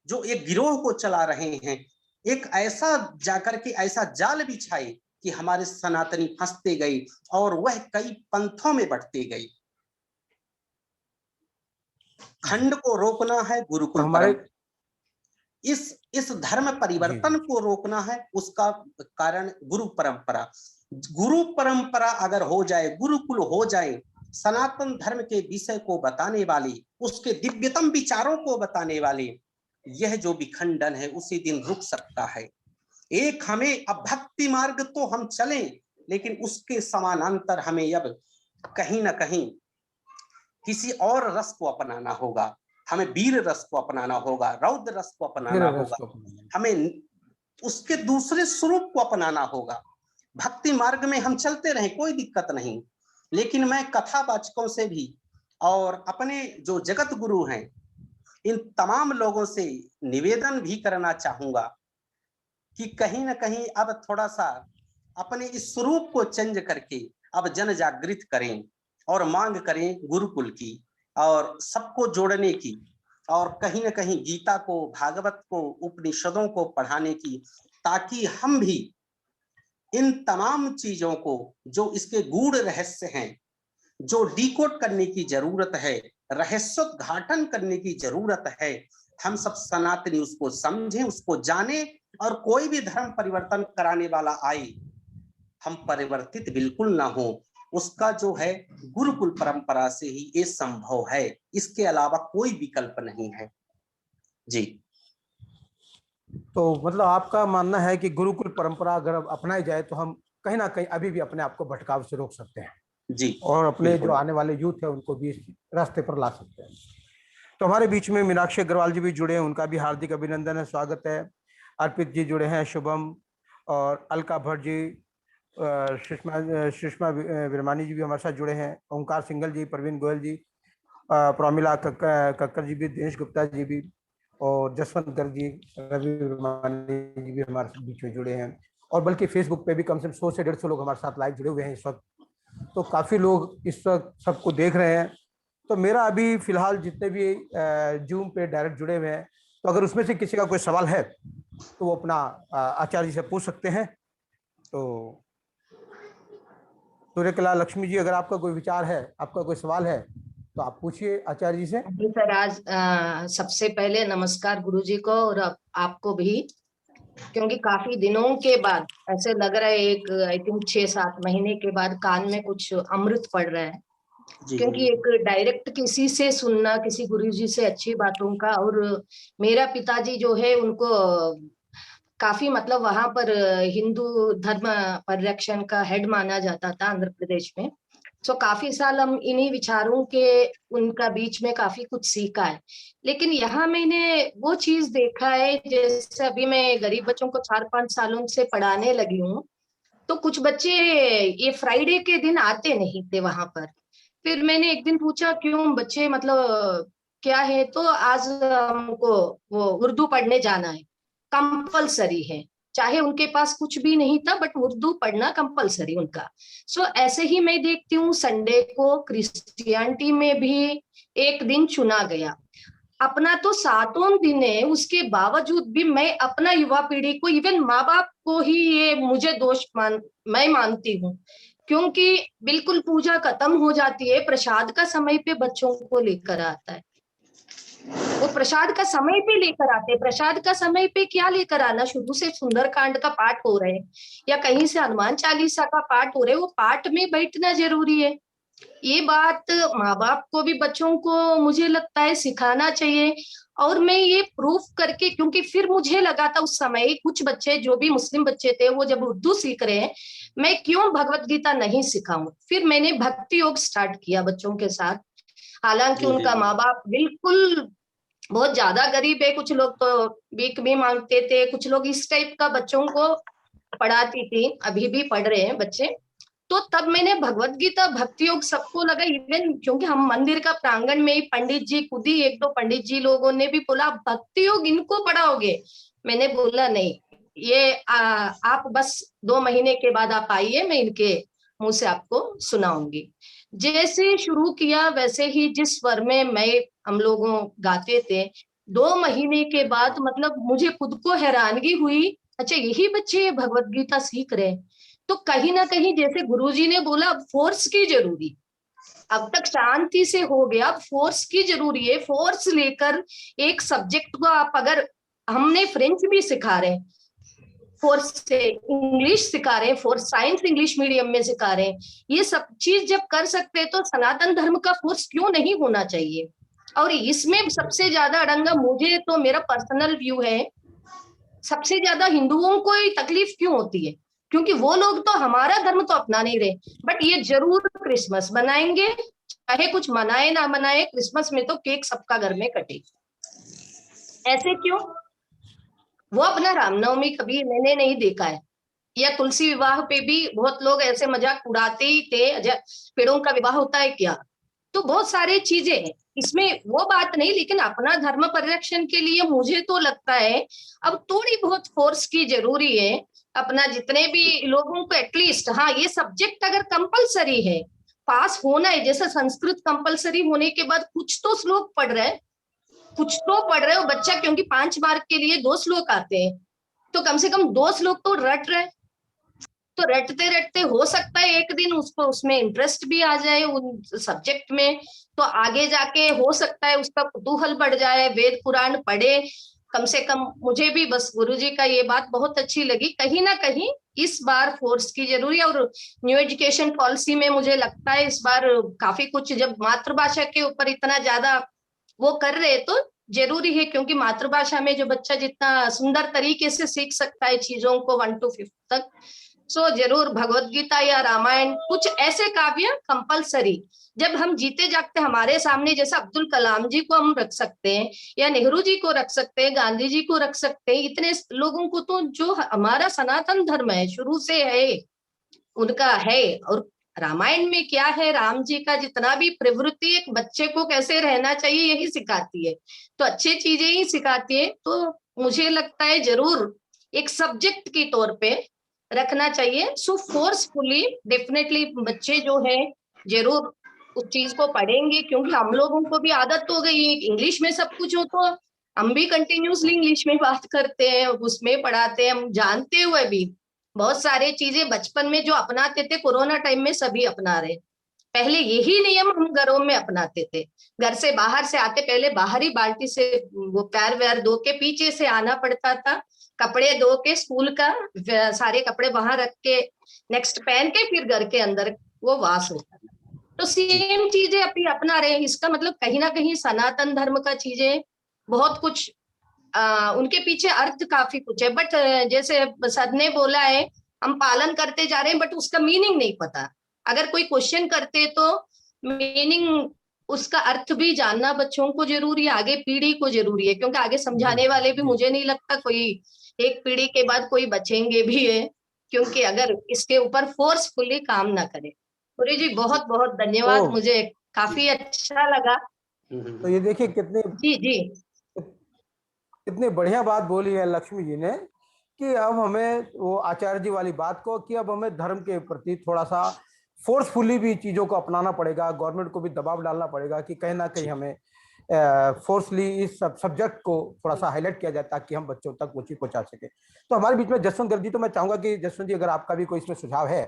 जो एक गिरोह को चला रहे हैं, एक ऐसा जाकर के ऐसा जाल बिछाए कि हमारे सनातनी फंसते गए और वह कई पंथों में बंटते गए। खंड को रोकना है गुरुकुल परंपरा, इस धर्म परिवर्तन को रोकना है, उसका कारण गुरु परंपरा। गुरु परंपरा अगर हो जाए, गुरुकुल हो जाए, सनातन धर्म के विषय को बताने वाली, उसके दिव्यतम विचारों को बताने वाली, यह जो विखंडन है उसी दिन रुक सकता है। एक हमें अब भक्ति मार्ग तो हम चलें, लेकिन उसके समानांतर हमें अब कहीं ना कहीं किसी और रस को अपनाना होगा, हमें वीर रस को अपनाना होगा, रौद्र रस को अपनाना होगा, हमें उसके दूसरे स्वरूप को अपनाना होगा। भक्ति मार्ग में हम चलते रहें, कोई दिक्कत नहीं, लेकिन मैं कथावाचकों से भी और अपने जो जगत गुरु हैं, इन तमाम लोगों से निवेदन भी करना चाहूंगा कि कहीं ना कहीं अब थोड़ा सा अपने इस स्वरूप को चेंज करके अब जन जागृत करें और मांग करें गुरुकुल की और सबको जोड़ने की, और कहीं ना कहीं गीता को, भागवत को, उपनिषदों को पढ़ाने की, ताकि हम भी इन तमाम चीजों को जो इसके गूढ़ रहस्य हैं, जो डिकोड करने की जरूरत है, रहस्योद्घाटन करने की जरूरत है, हम सब सनातनी उसको समझें, उसको जाने और कोई भी धर्म परिवर्तन कराने वाला आए, हम परिवर्तित बिल्कुल ना हो, उसका जो है गुरुकुल परंपरा से ही ये संभव है, इसके अलावा कोई विकल्प नहीं है जी। तो मतलब आपका मानना है कि गुरुकुल परंपरा अगर अपनाई जाए तो हम कहीं ना कहीं अभी भी अपने आप को भटकाव से रोक सकते हैं जी और अपने जो बिल्कुल। आने वाले यूथ है उनको भी इस रास्ते पर ला सकते हैं। तो हमारे बीच में मीनाक्षी अग्रवाल जी भी जुड़े हैं, उनका भी हार्दिक अभिनंदन है, स्वागत है। अर्पित जी जुड़े हैं, शुभम और अलका भट्ट जी, सुषमा विरमानी जी भी हमारे साथ जुड़े हैं, ओंकार सिंघल जी, प्रवीण गोयल जी, प्रमिला कक्कर जी भी, दिनेश गुप्ता जी भी, और जसवंत गर्ग जी, रवि विरमानी जी भी हमारे बीच में जुड़े हैं। और बल्कि फेसबुक पे भी कम से कम 100 से 150 लोग हमारे साथ लाइव जुड़े हुए हैं इस वक्त। तो काफ़ी लोग इस वक्त सबको देख रहे हैं। तो मेरा अभी फिलहाल जितने भी जूम पे डायरेक्ट जुड़े हुए हैं, तो अगर उसमें से किसी का कोई सवाल है तो वो अपना आचार्य जी से पूछ सकते हैं। तो सूर्यकला लक्ष्मी जी, अगर आपका कोई विचार है, आपका कोई सवाल है तो आप पूछिए आचार्य जी से। जी सर, आज सबसे पहले नमस्कार गुरुजी को और आपको भी, क्योंकि काफी दिनों के बाद ऐसे लग रहा है, एक आई थिंक 6-7 महीने के बाद कान में कुछ अमृत पड़ रहा है। क्योंकि एक डायरेक्ट किसी से सुनना, किसी गुरुजी से अच्छी बातों का, और मेरा पिताजी जो है उनको काफी मतलब वहां पर हिंदू धर्म परिरक्षण का हेड माना जाता था आंध्र प्रदेश में। सो काफी साल हम इन्हीं विचारों के उनका बीच में काफी कुछ सीखा है। लेकिन यहाँ मैंने वो चीज देखा है, जैसे अभी मैं गरीब बच्चों को 4-5 सालों से पढ़ाने लगी हूँ, तो कुछ बच्चे ये फ्राइडे के दिन आते नहीं थे वहां पर। फिर मैंने एक दिन पूछा क्यों बच्चे, मतलब क्या है, तो आज हमको वो उर्दू पढ़ने जाना है, कंपलसरी है। चाहे उनके पास कुछ भी नहीं था, बट उर्दू पढ़ना कंपलसरी उनका। सो ऐसे ही मैं देखती हूँ संडे को क्रिश्चियनिटी में भी एक दिन चुना गया। अपना तो 7वां दिन है, उसके बावजूद भी मैं अपना युवा पीढ़ी को, इवन माँ बाप को ही ये मुझे मैं मानती हूँ। क्योंकि बिल्कुल पूजा खत्म हो जाती है, प्रसाद का समय पे बच्चों को लेकर आता है, वो प्रसाद का समय पे लेकर आते हैं। प्रसाद का समय पे क्या लेकर आना, शुरू से सुंदरकांड का पाठ हो रहे हैं या कहीं से हनुमान चालीसा का पाठ हो रहे हैं, वो पाठ में बैठना जरूरी है। ये बात माँ बाप को भी बच्चों को मुझे लगता है सिखाना चाहिए। और मैं ये प्रूफ करके, क्योंकि फिर मुझे लगा था उस समय कुछ बच्चे जो भी मुस्लिम बच्चे थे वो जब उर्दू सीख रहे हैं, मैं क्यों भगवत गीता नहीं सिखाऊं। फिर मैंने भक्ति योग स्टार्ट किया बच्चों के साथ। हालांकि उनका माँ बाप बिल्कुल बहुत ज्यादा गरीब है, कुछ लोग तो भीख भी मांगते थे, कुछ लोग इस टाइप का बच्चों को पढ़ाती थी, अभी भी पढ़ रहे हैं बच्चे। तो तब मैंने भगवत गीता भक्ति योग सबको लगा, इवन क्योंकि हम मंदिर का प्रांगण में ही पंडित जी खुद ही, 1-2 पंडित जी लोगों ने भी बोला भक्ति योग इनको पढ़ाओगे। मैंने बोला नहीं, ये आप बस 2 महीने के बाद आप आइए, मैं इनके मुंह से आपको सुनाऊंगी। जैसे शुरू किया वैसे ही जिस स्वर में हम लोगों गाते थे, 2 महीने के बाद मतलब मुझे खुद को हैरानगी हुई, अच्छा यही बच्चे भगवत गीता सीख रहे हैं। तो कहीं ना कहीं जैसे गुरुजी ने बोला, अब फोर्स की जरूरी, अब तक शांति से हो गया, अब फोर्स की जरूरी है। फोर्स लेकर एक सब्जेक्ट को आप, अगर हमने फ्रेंच भी सिखा रहे हैं, फोर्स से इंग्लिश सिखा रहे हैं, फोर्स साइंस इंग्लिश मीडियम में सिखा रहे हैं, ये सब चीज जब कर सकते हैं तो सनातन धर्म का फोर्स क्यों नहीं होना चाहिए। और इसमें सबसे ज्यादा अड़ंगा, मुझे तो मेरा पर्सनल व्यू है, सबसे ज्यादा हिंदुओं को ही तकलीफ क्यों होती है, क्योंकि वो लोग तो हमारा धर्म तो अपना नहीं रहे, बट ये जरूर क्रिसमस मनाएंगे, चाहे कुछ मनाए ना मनाए, क्रिसमस में तो केक सबका घर में कटे। ऐसे क्यों? वो अपना रामनवमी कभी मैंने नहीं देखा है, या तुलसी विवाह पे भी बहुत लोग ऐसे मजाक उड़ाते ही थे, पेड़ों का विवाह होता है क्या। तो बहुत सारी चीजें हैं इसमें, वो बात नहीं, लेकिन अपना धर्म परिरक्षण के लिए मुझे तो लगता है अब थोड़ी बहुत फोर्स की जरूरी है। अपना जितने भी लोगों को एटलीस्ट, हाँ ये सब्जेक्ट अगर कंपलसरी है, पास होना है, जैसे संस्कृत कंपलसरी होने के बाद कुछ तो श्लोक पढ़ रहे हैं, कुछ तो पढ़ रहे हो बच्चा, क्योंकि 5 मार्क के लिए 2 श्लोक आते हैं, तो कम से कम 2 श्लोक तो रट रहे। तो रटते रटते हो सकता है एक दिन उसको उसमें इंटरेस्ट भी आ जाए उन सब्जेक्ट में, तो आगे जाके हो सकता है उसका कुतूहल बढ़ जाए, वेद पुराण पढ़े, कम से कम मुझे भी बस गुरुजी का ये बात बहुत अच्छी लगी, कहीं ना कहीं इस बार फोर्स की जरूरी है। और न्यू एजुकेशन पॉलिसी में मुझे लगता है इस बार काफी कुछ, जब मातृभाषा के ऊपर इतना ज्यादा वो कर रहे तो जरूरी है, क्योंकि मातृभाषा में जो बच्चा जितना सुंदर तरीके से सीख सकता है चीजों को 1 to 5 तक, सो जरूर भगवत गीता या रामायण कुछ ऐसे काव्य कंपलसरी, जब हम जीते जागते हमारे सामने, जैसे अब्दुल कलाम जी को हम रख सकते हैं या नेहरू जी को रख सकते हैं, गांधी जी को रख सकते हैं, इतने लोगों को तो जो हमारा सनातन धर्म है शुरू से है उनका है। और रामायण में क्या है, राम जी का जितना भी प्रवृत्ति एक बच्चे को कैसे रहना चाहिए यही सिखाती है, तो अच्छी चीजें ही सिखाती है। तो मुझे लगता है जरूर एक सब्जेक्ट के तौर पे रखना चाहिए। सो फोर्सफुली डेफिनेटली बच्चे जो है जरूर उस चीज को पढ़ेंगे, क्योंकि हम लोगों को भी आदत हो गई है इंग्लिश में सब कुछ हो, तो हम भी कंटिन्यूसली इंग्लिश में बात करते हैं, उसमें पढ़ाते हैं, हम जानते हुए भी बहुत सारे चीजें बचपन में जो अपनाते थे कोरोना टाइम में सभी अपना रहे। पहले यही नियम हम घरों में अपनाते थे, घर से बाहर से आते पहले बाहरी बाल्टी से वो पैर वैर धो के पीछे से आना पड़ता था, कपड़े धो के स्कूल का सारे कपड़े वहां रख के नेक्स्ट पहन के फिर घर के अंदर वो वास होता था। तो सेम चीजें अभी अपना रहे हैं। इसका मतलब कहीं ना कहीं सनातन धर्म का चीजें बहुत कुछ उनके पीछे अर्थ काफी कुछ है, बट जैसे सर ने बोला है हम पालन करते जा रहे हैं बट उसका मीनिंग नहीं पता। अगर कोई क्वेश्चन करते तो मीनिंग उसका अर्थ भी जानना बच्चों को जरूरी है, आगे पीढ़ी को जरूरी है, क्योंकि आगे समझाने वाले भी मुझे नहीं लगता कोई एक पीढ़ी के बाद कोई बचेंगे भी है, क्योंकि अगर इसके ऊपर फोर्सफुली काम ना करे। गुरु जी बहुत बहुत धन्यवाद, मुझे काफी अच्छा लगा। तो ये देखिए कितने जी जी कितनी बढ़िया बात बोली है लक्ष्मी जी ने कि अब हमें वो आचार्य जी वाली बात को कि अब हमें धर्म के प्रति थोड़ा सा फोर्सफुली भी चीज़ों को अपनाना पड़ेगा, गवर्नमेंट को भी दबाव डालना पड़ेगा कि कहीं ना कहीं हमें फोर्सली इस सब्जेक्ट को थोड़ा सा हाईलाइट किया जाए ताकि हम बच्चों तक वो चीज़ पहुंचा सके। तो हमारे बीच में जसवंत गर्ग जी, तो मैं चाहूंगा कि जसवंत जी अगर आपका भी कोई इसमें सुझाव है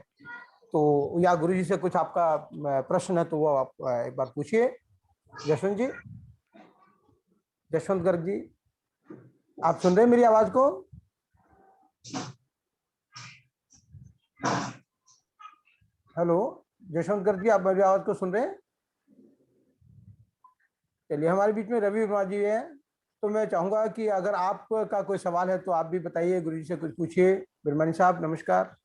तो, या गुरु जी से कुछ आपका प्रश्न है तो वो आप एक बार पूछिए। जसवंत जी, जसवंत गर्ग जी, आप सुन रहे हैं मेरी आवाज को? हेलो जशवंत गर्ग जी, आप मेरी आवाज को सुन रहे हैं? चलिए, हमारे बीच में रवि वर्मा जी हैं, तो मैं चाहूंगा कि अगर आपका कोई सवाल है तो आप भी बताइए, गुरु जी से कुछ पूछिए। बिरमानी साहब नमस्कार।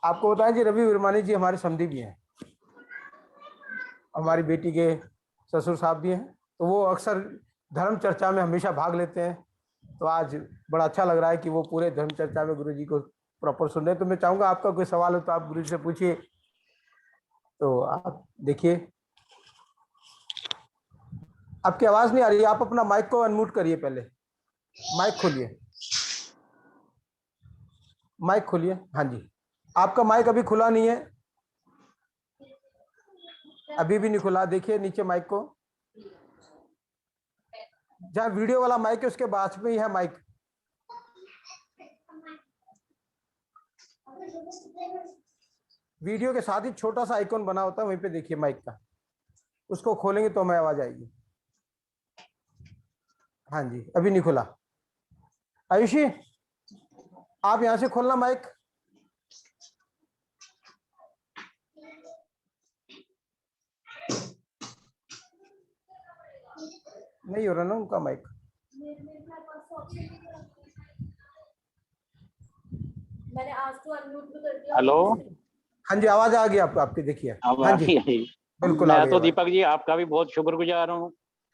आपको बताएं जी, रवि वर्मानी जी हमारे समधी भी हैं, हमारी बेटी के ससुर साहब भी हैं, तो वो अक्सर धर्म चर्चा में हमेशा भाग लेते हैं। तो आज बड़ा अच्छा लग रहा है कि वो पूरे धर्म चर्चा में गुरु जी को प्रॉपर सुन रहे हैं। तो मैं चाहूंगा आपका कोई सवाल हो तो आप गुरु जी से पूछिए। तो आप देखिए, आपकी आवाज नहीं आ रही है, आप अपना माइक को अनम्यूट करिए, पहले माइक खोलिए, माइक खोलिए। हाँ जी, आपका माइक अभी खुला नहीं है, अभी भी नहीं खुला, देखिए नीचे माइक को, जहाँ वीडियो वाला माइक है उसके पास में ही है माइक। वीडियो के साथ ही छोटा सा आइकॉन बना होता है, वहीं पे देखिए माइक का, उसको खोलेंगे तो हमें आवाज आएगी। हाँ जी, अभी नहीं खुला। आयुषी, आप यहां से खोलना माइक। नहीं हो रहा ना उनका माइक। मैंने आज तो अनम्यूट भी कर दिया। हेलो, हाँ जी, आवाज आ गई आपको, आपकी देखिए। हाँ जी बिल्कुल। मैं तो दीपक जी आपका भी बहुत शुक्रगुजार हूँ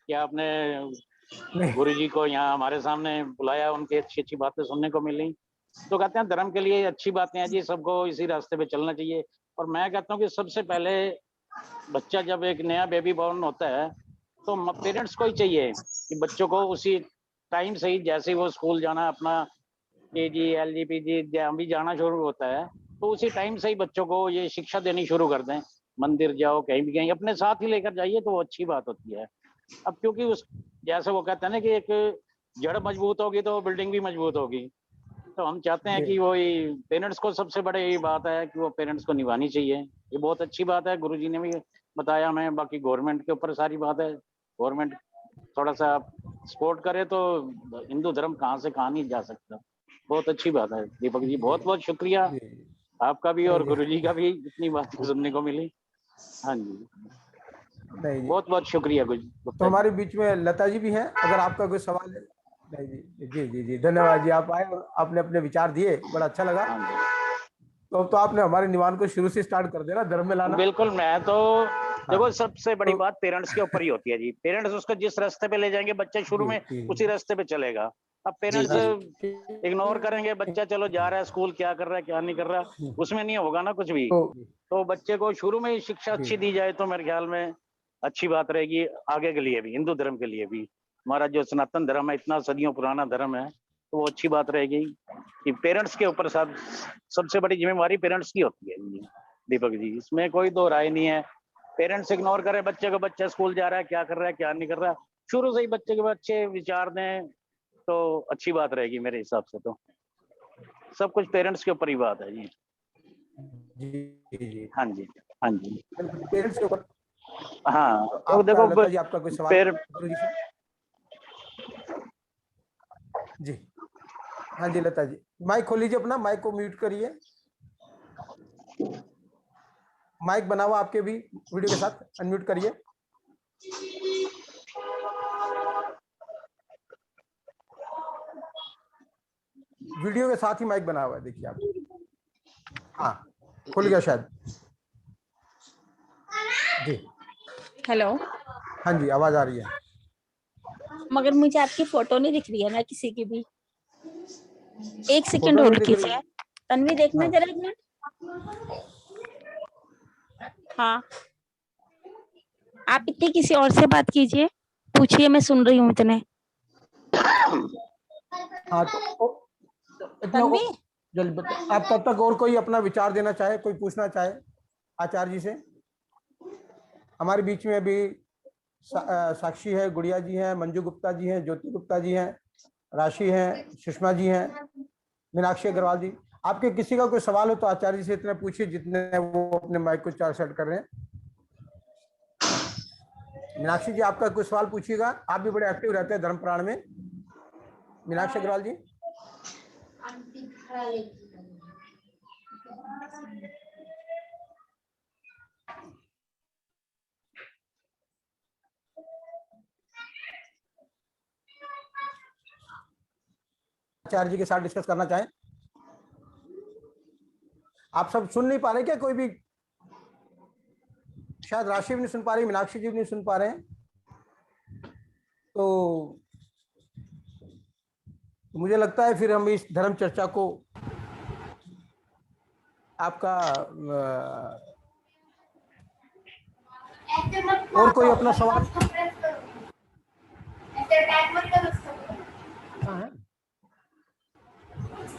कि आपने गुरु जी को यहाँ हमारे सामने बुलाया, उनकी अच्छी अच्छी बातें सुनने को मिली। तो कहते हैं धर्म के लिए अच्छी बातें हैं जी, सबको इसी रास्ते पे चलना चाहिए। और मैं कहता हूँ कि सबसे पहले बच्चा जब एक नया बेबी बॉर्न होता है तो पेरेंट्स को ही चाहिए कि बच्चों को उसी टाइम से ही, जैसे वो स्कूल जाना अपना KG LGPG जहाँ भी जाना शुरू होता है, तो उसी टाइम से ही बच्चों को ये शिक्षा देनी शुरू कर दें। मंदिर जाओ, कहीं भी कहीं अपने साथ ही लेकर जाइए तो वो अच्छी बात होती है। अब क्योंकि उस जैसे वो कहते हैं ना कि एक जड़ मजबूत होगी तो बिल्डिंग भी मजबूत होगी, तो हम चाहते हैं कि वो पेरेंट्स को, सबसे बड़े यही बात है कि वो पेरेंट्स को निभानी चाहिए। ये बहुत अच्छी बात है, गुरुजी ने भी बताया हमें, बाकी गवर्नमेंट के ऊपर सारी बात है, गवर्नमेंट थोड़ा सा सपोर्ट करे तो हिंदू धर्म कहाँ से कहाँ नहीं जा सकता। बहुत अच्छी बात है दीपक जी, बहुत बहुत शुक्रिया आपका भी और गुरुजी का भी, इतनी बातें सुनने को मिली। हाँ जी, बहुत बहुत शुक्रिया गुरुजी। तो हमारे बीच में लता जी भी हैं, अगर आपका कोई सवाल है। नहीं जी जी जी जी, धन्यवाद जी, आप आए और आपने अपने विचार दिए, बड़ा अच्छा लगा। तो आपने हमारे निवान को शुरू से स्टार्ट कर देना धर्म में लाना। बिल्कुल, मैं तो देखो सबसे बड़ी बात पेरेंट्स के ऊपर ही होती है जी। पेरेंट्स उसको जिस रास्ते पे ले जाएंगे बच्चा शुरू में उसी रास्ते पे चलेगा। अब पेरेंट्स इग्नोर करेंगे, बच्चा चलो जा रहा है स्कूल, क्या कर रहा है क्या नहीं कर रहा, उसमें नहीं होगा ना कुछ भी। तो बच्चे को शुरू में ही शिक्षा अच्छी दी जाए तो मेरे ख्याल में अच्छी बात रहेगी आगे के लिए भी, हिंदू धर्म के लिए भी। हमारा जो सनातन धर्म है इतना सदियों पुराना धर्म है, तो वो अच्छी बात रहेगी कि पेरेंट्स के ऊपर सबसे बड़ी जिम्मेवारी पेरेंट्स की होती है दीपक जी, इसमें कोई दो राय नहीं है। पेरेंट्स इग्नोर करे बच्चे को, बच्चा स्कूल जा रहा है क्या कर रहा है क्या नहीं कर रहा, शुरू से ही बच्चे के अच्छे विचार दें तो अच्छी बात रहेगी मेरे हिसाब से। तो सब कुछ पेरेंट्स के ऊपर ही बात है जी। जी हाँ जी, हाँ जी, पेरेंट्स के ऊपर। हाँ तो देखो लता जी, आपका कोई सवाल गुरुजी से? जी हाँ जी, लता जी माइक खोल लीजिए अपना, माइक को म्यूट करिए। माइक बना हुआ आपके भी वीडियो के साथ, अनम्यूट करिए। वीडियो के साथ ही माइक बना हुआ है, देखिए आप। हाँ खुल गया शायद। जी हेलो। हाँ जी, आवाज आ रही है। मगर मुझे आपकी फोटो नहीं दिख रही है ना किसी की भी। एक सेकंड होल्ड कीजिए, तन्वी देखना जरा एक मिनट। हाँ, आप इतने किसी और से बात कीजिए, पूछिए, मैं सुन रही हूँ इतने। हाँ तो तन्वी, जल्दी बताओ आप, तब तक और कोई अपना विचार देना चाहे, कोई पूछना चाहे आचार्य जी से। हमारे बीच में अभी साक्षी है, गुड़िया जी हैं, मंजू गुप्ता जी हैं, ज्योति गुप्ता जी हैं, राशि हैं, सुषमा जी हैं, मीनाक्षी अग्रवाल जी। आपके किसी का कोई सवाल हो तो आचार्य जी से इतने पूछिए जितने वो अपने माइक को चार सेट कर रहे हैं। मीनाक्षी जी, आपका कोई सवाल पूछिएगा, आप भी बड़े एक्टिव रहते हैं धर्म प्राण में। मीनाक्षी अग्रवाल जी। आचार्य जी के साथ डिस्कस करना चाहें? आप सब सुन नहीं पा रहे क्या? कोई भी शायद राशि भी नहीं सुन पा रही, मीनाक्षी जी भी नहीं सुन पा रहे हैं। तो मुझे लगता है फिर हम इस धर्म चर्चा को आपका और कोई अपना सवाल?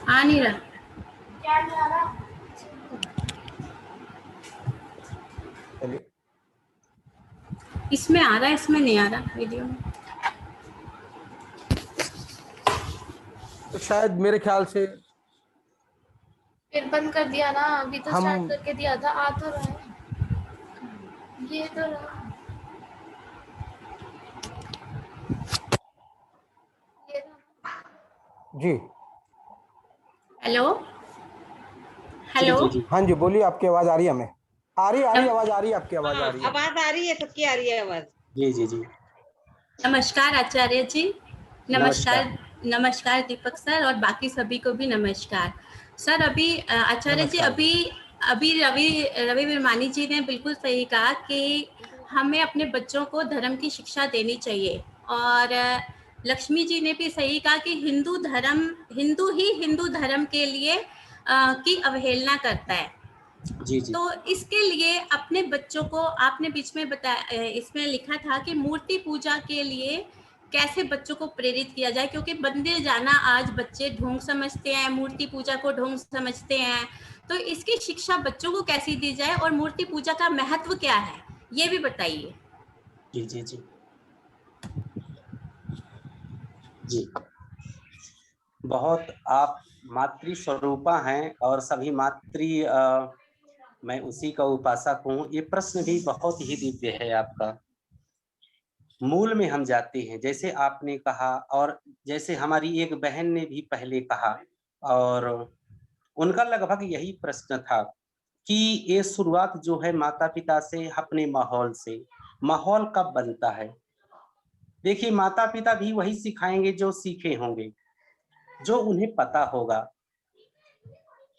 आ नहीं रहा। चलिए, इसमें आ रहा है, इसमें नहीं आ रहा वीडियो में। तो शायद मेरे ख्याल से फिर बंद कर दिया ना, अभी तो हम स्टार्ट करके दिया था। आ तो रहा है, ये तो रहा, ये रहा। जी हेलो हेलो। हाँ जी, बोलिए, आपकी आवाज आ रही है हमें। आ रही आवाज आ रही है, आपकी आवाज आ रही है। आवाज आ रही है, सबकी आ रही है आवाज। जी जी जी, नमस्कार आचार्य जी। नमस्कार नमस्कार दीपक सर और बाकी सभी को भी नमस्कार। सर अभी आचार्य जी, अभी रवि विरमानी जी ने बिल्कुल सही कहा कि हमें अपने बच्चों को धर्म की शिक्षा देनी चाहिए, और लक्ष्मी जी ने भी सही कहा कि हिंदू धर्म के लिए की अवहेलना करता है। जी जी। तो इसके लिए अपने बच्चों को, आपने बीच में बताया, इसमें लिखा था कि मूर्ति पूजा के लिए कैसे बच्चों को प्रेरित किया जाए, क्योंकि मंदिर जाना आज बच्चे ढोंग समझते हैं, मूर्ति पूजा को ढोंग समझते हैं। तो इसकी शिक्षा बच्चों को कैसी दी जाए और मूर्ति पूजा का महत्व क्या है, ये भी बताइए। जी जी जी जी, बहुत आप मातृ स्वरूपा हैं और सभी मैं उसी का उपासक हूँ। ये प्रश्न भी बहुत ही दिव्य है आपका। मूल में हम जाते हैं, जैसे आपने कहा और जैसे हमारी एक बहन ने भी पहले कहा, और उनका लगभग यही प्रश्न था कि ये शुरुआत जो है माता पिता से, अपने माहौल से। माहौल कब बनता है? देखिए, माता पिता भी वही सिखाएंगे जो सीखे होंगे, जो उन्हें पता होगा।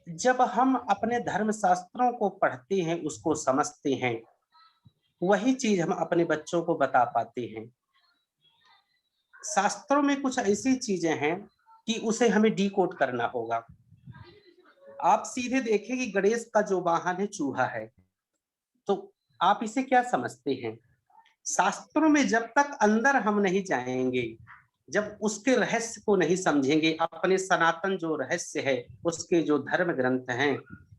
जब हम अपने धर्म शास्त्रों को पढ़ते हैं, उसको समझते हैं, वही चीज हम अपने बच्चों को बता पाते हैं। शास्त्रों में कुछ ऐसी चीजें हैं कि उसे हमें डिकोड करना होगा। आप सीधे देखें कि गणेश का जो वाहन है चूहा है, तो आप इसे क्या समझते हैं? शास्त्रों में जब तक अंदर हम नहीं जाएंगे, जब उसके रहस्य को नहीं समझेंगे, अपने सनातन जो रहस्य है, उसके जो धर्म ग्रंथ हैं,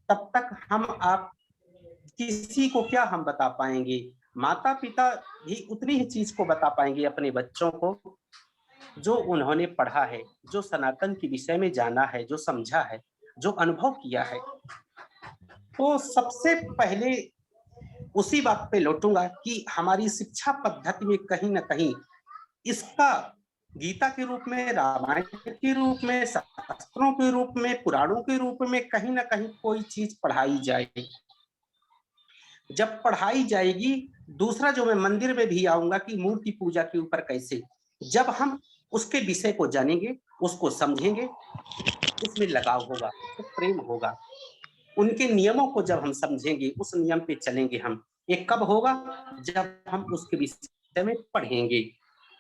तब तक हम आप किसी को क्या हम बता पाएंगे? माता पिता भी उतनी ही चीज को बता पाएंगे अपने बच्चों को जो उन्होंने पढ़ा है, जो सनातन के विषय में जाना है, जो समझा है, जो अनुभव किया है। तो सबसे पहले उसी बात पे लौटूंगा कि हमारी शिक्षा पद्धति में कहीं ना कहीं इसका गीता के रूप में, रामायण के रूप में, शास्त्रों के रूप में, पुराणों के रूप में कहीं ना कहीं कोई चीज पढ़ाई जाए। जब पढ़ाई जाएगी, दूसरा जो मैं मंदिर में भी आऊंगा कि मूर्ति पूजा के ऊपर कैसे, जब हम उसके विषय को जानेंगे, उसको समझेंगे, उसमें लगाव होगा, तो प्रेम होगा। उनके नियमों को जब हम समझेंगे, उस नियम पे चलेंगे हम। ये कब होगा? जब हम उसके विषय में पढ़ेंगे।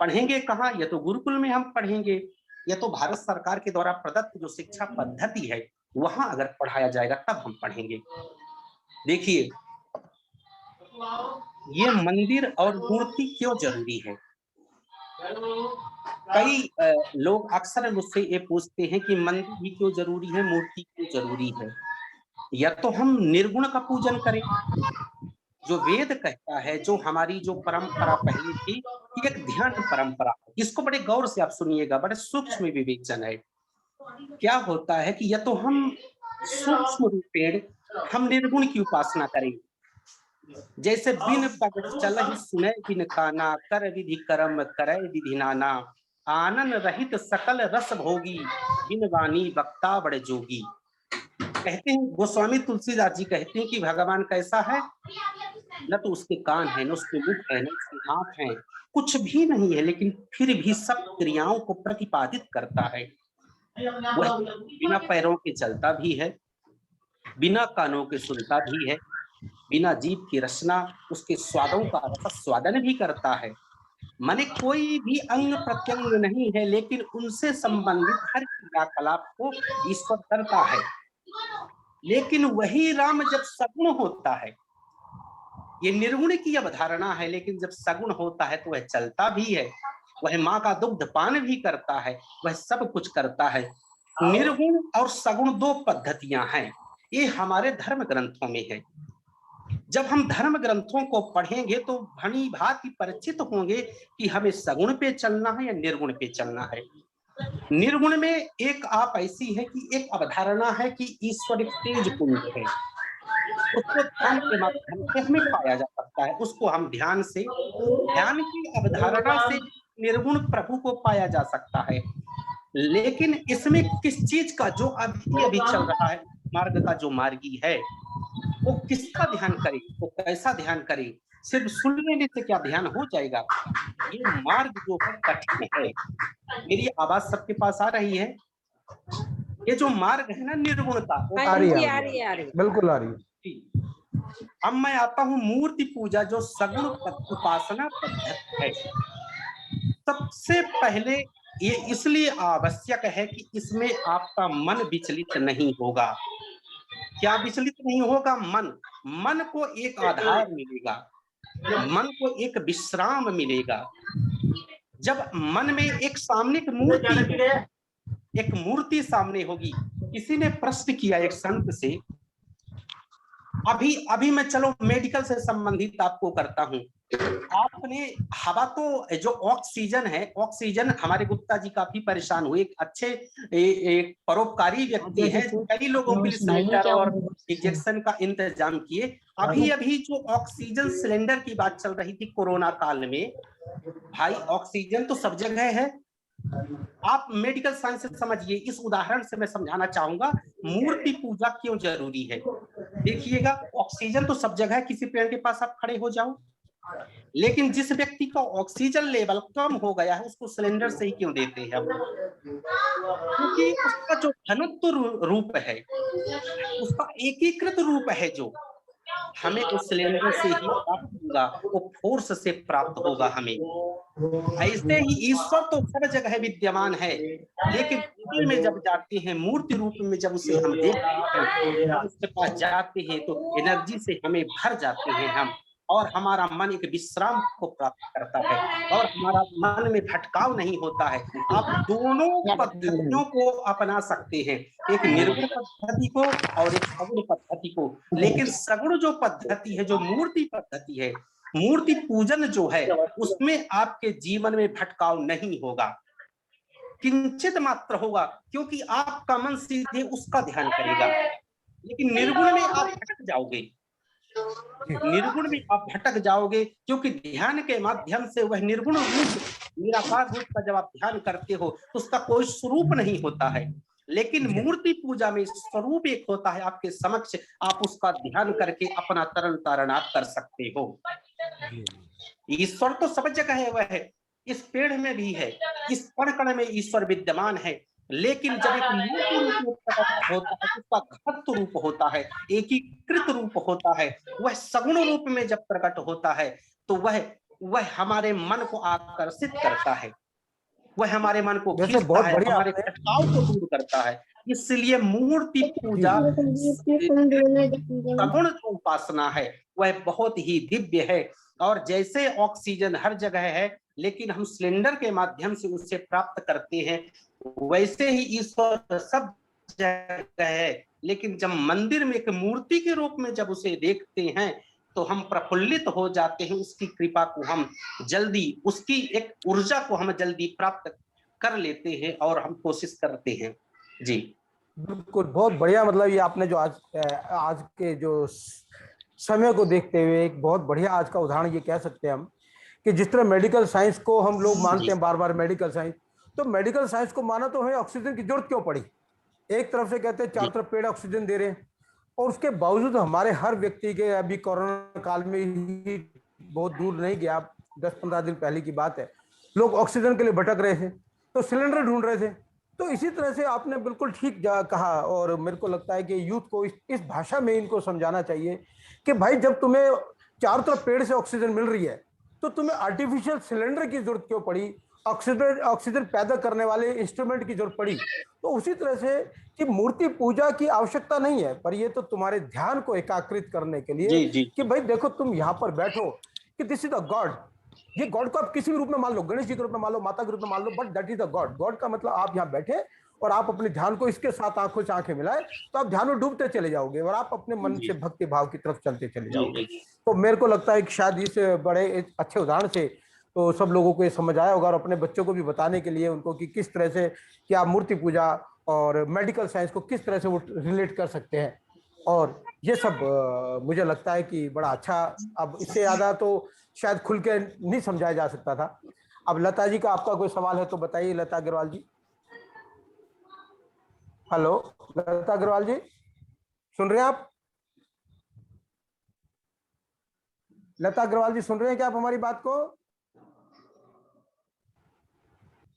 पढ़ेंगे कहाँ? या तो गुरुकुल में हम पढ़ेंगे, या तो भारत सरकार के द्वारा प्रदत्त जो शिक्षा पद्धति है वहां अगर पढ़ाया जाएगा तब हम पढ़ेंगे। देखिए, ये मंदिर और मूर्ति क्यों जरूरी है? कई लोग अक्सर मुझसे ये पूछते हैं कि मंदिर भी क्यों जरूरी है, मूर्ति क्यों जरूरी है? या तो हम निर्गुण का पूजन करें, जो वेद कहता है, जो हमारी जो परंपरा पहले थी, एक ध्यान परंपरा। इसको बड़े गौर से आप सुनिएगा, बड़े सूक्ष्म विवेचन है। क्या होता है कि या तो हम सूक्ष्म रूपेण हम निर्गुण की उपासना करें, जैसे बिन पग चलहि सुनै बिन काना, कर विधि कर्म करे विधि नाना, आनन रहित सकल रस भोगी, बिन वाणी वक्ता बड़े जोगी। कहते हैं गोस्वामी तुलसीदास जी कहते हैं कि भगवान कैसा है? न तो उसके कान है, न उसके मुख है, न उसके हाथ है, कुछ भी नहीं है, लेकिन फिर भी सब क्रियाओं को प्रतिपादित करता है। वह बिना पैरों के चलता भी है, बिना कानों के सुनता भी है, बिना जीभ की रचना उसके स्वादों का स्वादन भी करता है। माने कोई भी अंग प्रत्यंग नहीं है, लेकिन उनसे संबंधित हर क्रियाकलाप को ईश्वर करता है। लेकिन वही राम जब सगुण होता है, ये निर्गुण की अवधारणा है, लेकिन जब सगुण होता है तो वह चलता भी है, वह माँ का दुग्ध पान भी करता है, वह सब कुछ करता है। निर्गुण और सगुण दो पद्धतियां हैं, ये हमारे धर्म ग्रंथों में है। जब हम धर्म ग्रंथों को पढ़ेंगे तो भली भांति परिचित होंगे कि हमें सगुण पे चलना है या निर्गुण पे चलना है। निर्गुण में एक आप ऐसी है कि एक अवधारणा है कि ईश्वर एक तेज पुंज है, उसको ध्यान के माध्यम से हमें पाया जा सकता है। उसको हम ध्यान की अवधारणा से निर्गुण प्रभु को पाया जा सकता है। लेकिन इसमें किस चीज का जो अभी चल रहा है, मार्ग का जो मार्गी है, वो किसका ध्यान करे, वो कैसा ध्यान करे? सिर्फ सुन लेने से क्या ध्यान हो जाएगा? ये मार्ग जो है कठिन है। मेरी आवाज सबके पास आ रही है? ये जो मार्ग है ना निर्गुण का, आ रही है, बिल्कुल आ रही है। अब मैं आता हूँ मूर्ति पूजा, जो सगुण उपासना पद्धति है। सबसे पहले ये इसलिए आवश्यक है कि इसमें आपका मन विचलित नहीं होगा। क्या विचलित नहीं होगा? मन को एक आधार मिलेगा, मन को एक विश्राम मिलेगा। जब मन में एक सामने एक मूर्ति सामने होगी। किसी ने प्रश्न किया एक संत से अभी मैं चलो मेडिकल से संबंधित आपको करता हूँ। आपने हवा तो जो ऑक्सीजन है, ऑक्सीजन हमारे गुप्ता जी काफी परेशान हुए, एक अच्छे एक परोपकारी व्यक्ति है, कई लोगों के लिए सिलेंडर और इंजेक्शन का इंतजाम किए। अभी जो ऑक्सीजन सिलेंडर की बात चल रही थी कोरोना काल में, भाई ऑक्सीजन तो सब जगह है। आप मेडिकल साइंस से समझिए, इस उदाहरण से मैं समझाना चाहूंगा मूर्ति पूजा क्यों जरूरी है। देखिएगा, ऑक्सीजन तो सब जगह है, किसी पेड़ के पास आप खड़े हो जाओ, लेकिन जिस व्यक्ति का ऑक्सीजन लेवल कम हो गया है उसको सिलेंडर से ही क्यों देते हैं हम? क्योंकि उसका जो घनत्व रूप है, उसका एकीकृत रूप है, जो हमें उस सिलेंडर से ही प्राप्त होगा, वो फोर्स से प्राप्त होगा हमें। ऐसे ही ईश्वर तो सब जगह विद्यमान है, लेकिन हृदय में जब जाते हैं, मूर्ति रूप में जब उसे हम देखते हैं, हम उसके पास जाते हैं तो एनर्जी से हमें भर जाते हैं हम, और हमारा मन एक विश्राम को प्राप्त करता है और हमारा मन में भटकाव नहीं होता है। आप दोनों पद्धतियों को अपना सकते हैं, एक निर्गुण पद्धति को और एक सगुण पद्धति को। लेकिन सगुण जो पद्धति है, जो मूर्ति पद्धति है, मूर्ति पूजन जो है, उसमें आपके जीवन में भटकाव नहीं होगा, किंचित मात्र होगा, क्योंकि आपका मन सीधे उसका ध्यान करेगा। लेकिन निर्गुण में आप भटक जाओगे, निर्गुण में आप भटक जाओगे, क्योंकि ध्यान के माध्यम से वह निर्गुण रूप, निराकार रूप का जब आप ध्यान करते हो तो उसका कोई स्वरूप नहीं होता है। लेकिन मूर्ति पूजा में स्वरूप एक होता है आपके समक्ष, आप उसका ध्यान करके अपना तरण तारण आप कर सकते हो। ईश्वर तो सब जगह है, वह है, इस पेड़ में भी है, इस कण कण में ईश्वर विद्यमान है। लेकिन जब एक मूर्ति रूप में प्रकट होता है, उसका घनत्व रूप होता है, एकीकृत रूप होता है, वह सगुण रूप में जब प्रकट होता है तो वह हमारे मन को आकर्षित करता है, वह हमारे मन को खींचता है, हमारे भटकाव को दूर करता है। इसलिए मूर्ति पूजा सगुण जो उपासना है वह बहुत ही दिव्य है। और जैसे ऑक्सीजन हर जगह है, लेकिन हम सिलेंडर के माध्यम से उसे प्राप्त करते हैं, वैसे ही ईश्वर सब जगह है, लेकिन जब मंदिर में एक मूर्ति के रूप में जब उसे देखते हैं तो हम प्रफुल्लित हो जाते हैं, उसकी कृपा को हम जल्दी, उसकी एक ऊर्जा को हम जल्दी प्राप्त कर लेते हैं और हम कोशिश करते हैं। जी बिल्कुल, बहुत बढ़िया। मतलब ये आपने जो आज के जो समय को देखते हुए एक बहुत बढ़िया आज का उदाहरण ये कह सकते हैं हम, कि जिस तरह मेडिकल साइंस को हम लोग मानते हैं बार बार मेडिकल साइंस, तो मेडिकल साइंस को माना तो हमें ऑक्सीजन की जरूरत क्यों पड़ी? एक तरफ से कहते हैं चारों तरफ पेड़ ऑक्सीजन दे रहे हैं, और उसके बावजूद हमारे हर व्यक्ति के, अभी कोरोना काल में ही बहुत दूर नहीं गया, 10-15 दिन पहले की बात है, लोग ऑक्सीजन के लिए भटक रहे थे, तो सिलेंडर ढूंढ रहे थे। तो इसी तरह से आपने बिल्कुल ठीक कहा, और मेरे को लगता है कि यूथ को इस भाषा में इनको समझाना चाहिए कि भाई जब तुम्हें चारों तरफ पेड़ से ऑक्सीजन मिल रही है तो तुम्हें आर्टिफिशियल सिलेंडर की जरूरत क्यों पड़ी, ऑक्सीजन पैदा करने वाले इंस्ट्रूमेंट की जरूरत पड़ी? तो उसी तरह से कि मूर्ति पूजा की आवश्यकता नहीं है, पर ये तो तुम्हारे ध्यान को एकाग्रित करने के लिए कि भाई देखो तुम यहाँ पर बैठो कि दिस इज द गॉड। ये गॉड को आप किसी भी रूप में मान लो, गणेश जी के रूप में मान लो, माता के रूप में मान लो, but that is the God. God का मतलब आप यहाँ बैठे और आप अपने ध्यान को इसके साथ आंखों से आंखें मिलाए तो आप ध्यान में डूबते चले जाओगे और आप अपने मन से भक्ति भाव की तरफ चलते चले जाओगे। तो मेरे को लगता है कि शायद इस बड़े अच्छे उदाहरण से तो सब लोगों को ये समझ आया होगा, और अपने बच्चों को भी बताने के लिए उनको कि किस तरह से क्या मूर्ति पूजा और मेडिकल साइंस को किस तरह से वो रिलेट कर सकते हैं। और ये सब मुझे लगता है कि बड़ा अच्छा, अब इससे ज़्यादा तो शायद खुल के नहीं समझाया जा सकता था। अब लता जी का आपका कोई सवाल है तो बताइए, लता अग्रवाल जी। हेलो लता अग्रवाल जी, सुन रहे हैं आप? लता अग्रवाल जी सुन रहे हैं क्या आप हमारी बात को?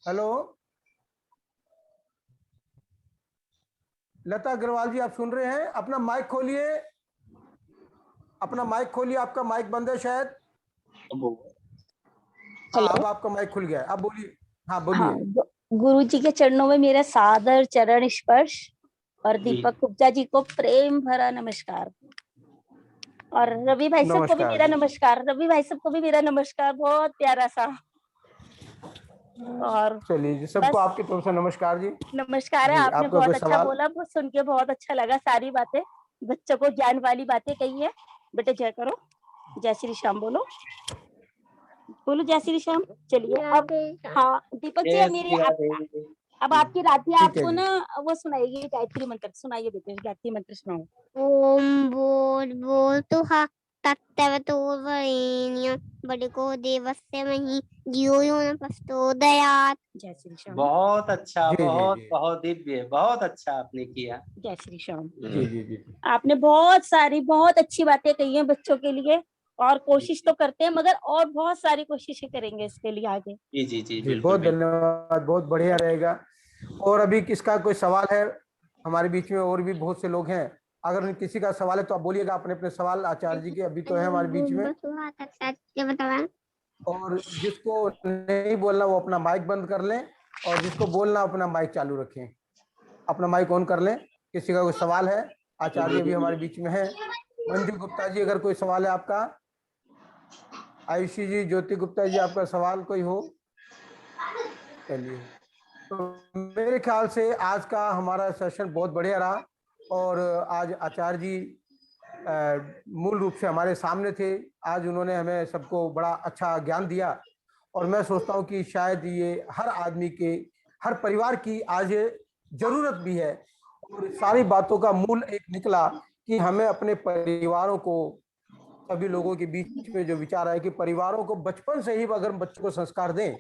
हेलो लता अग्रवाल जी, आप सुन रहे हैं? अपना माइक खोलिए, अपना माइक खोलिए, आपका माइक बंद है शायद। अब आपका माइक खुल गया है, आप बोलिए। हाँ बोलिए। हाँ, गुरु जी के चरणों में मेरा सादर चरण स्पर्श और दीपक गुप्ता जी को प्रेम भरा नमस्कार, और रवि भाई साहब को भी मेरा नमस्कार, रवि भाई साहब को भी मेरा नमस्कार, बहुत प्यारा सा। और चलिए सबको आपकी तरफ से नमस्कार जी। नमस्कार है, आपने बहुत अच्छा बोला, बहुत सुन के बहुत अच्छा लगा सारी बातें। बच्चों को ज्ञान वाली बातें कही है। बेटे जय करो, जय श्री श्याम बोलो, बोलो जय श्री श्याम। चलिए अब हाँ दीपक जी, अब मेरे अब आपकी राधे आपको ना वो सुनाएगी गायत्री मंत्र। सुनाइए बेटे, गायत्री मंत्र सुनाओ। ओम बोल बोल तु तत्तवतोर्वरेण्यं भर्गो देवस्य महि धियो यो न प्रचोदयात्। जय श्री श्याम। बहुत अच्छा, जी, जी, बहुत जी। बहुत दिव्य, बहुत अच्छा आपने किया। जय श्री श्याम। जी जी जी। आपने बहुत सारी बहुत अच्छी बातें कही हैं बच्चों के लिए, और कोशिश तो करते हैं मगर और बहुत सारी कोशिशें करेंगे इसके लिए आगे। जी जी जी, जी बिल्कुल बहुत बिल्कुल। धन्यवाद, बहुत बढ़िया रहेगा। और अभी किसका कोई सवाल है? हमारे बीच में और भी बहुत से लोग हैं, अगर किसी का सवाल है तो आप बोलिएगा अपने अपने सवाल आचार्य जी के, अभी तो है हमारे बीच में। और जिसको नहीं बोलना वो अपना माइक बंद कर लें, और जिसको बोलना अपना माइक चालू रखें, अपना माइक ऑन कर लें। किसी का कोई सवाल है? आचार्य जी अभी हमारे बीच में है। मंजू गुप्ता जी, अगर कोई सवाल है आपका। आयुषी जी, ज्योति गुप्ता जी, आपका सवाल कोई हो? चलिए, तो मेरे ख्याल से आज का हमारा सेशन बहुत बढ़िया रहा, और आज आचार्य जी मूल रूप से हमारे सामने थे। आज उन्होंने हमें सबको बड़ा अच्छा ज्ञान दिया, और मैं सोचता हूँ कि शायद ये हर आदमी के, हर परिवार की आज जरूरत भी है। और सारी बातों का मूल एक निकला कि हमें अपने परिवारों को, सभी लोगों के बीच में जो विचार है कि परिवारों को बचपन से ही अगर बच्चों को संस्कार दें,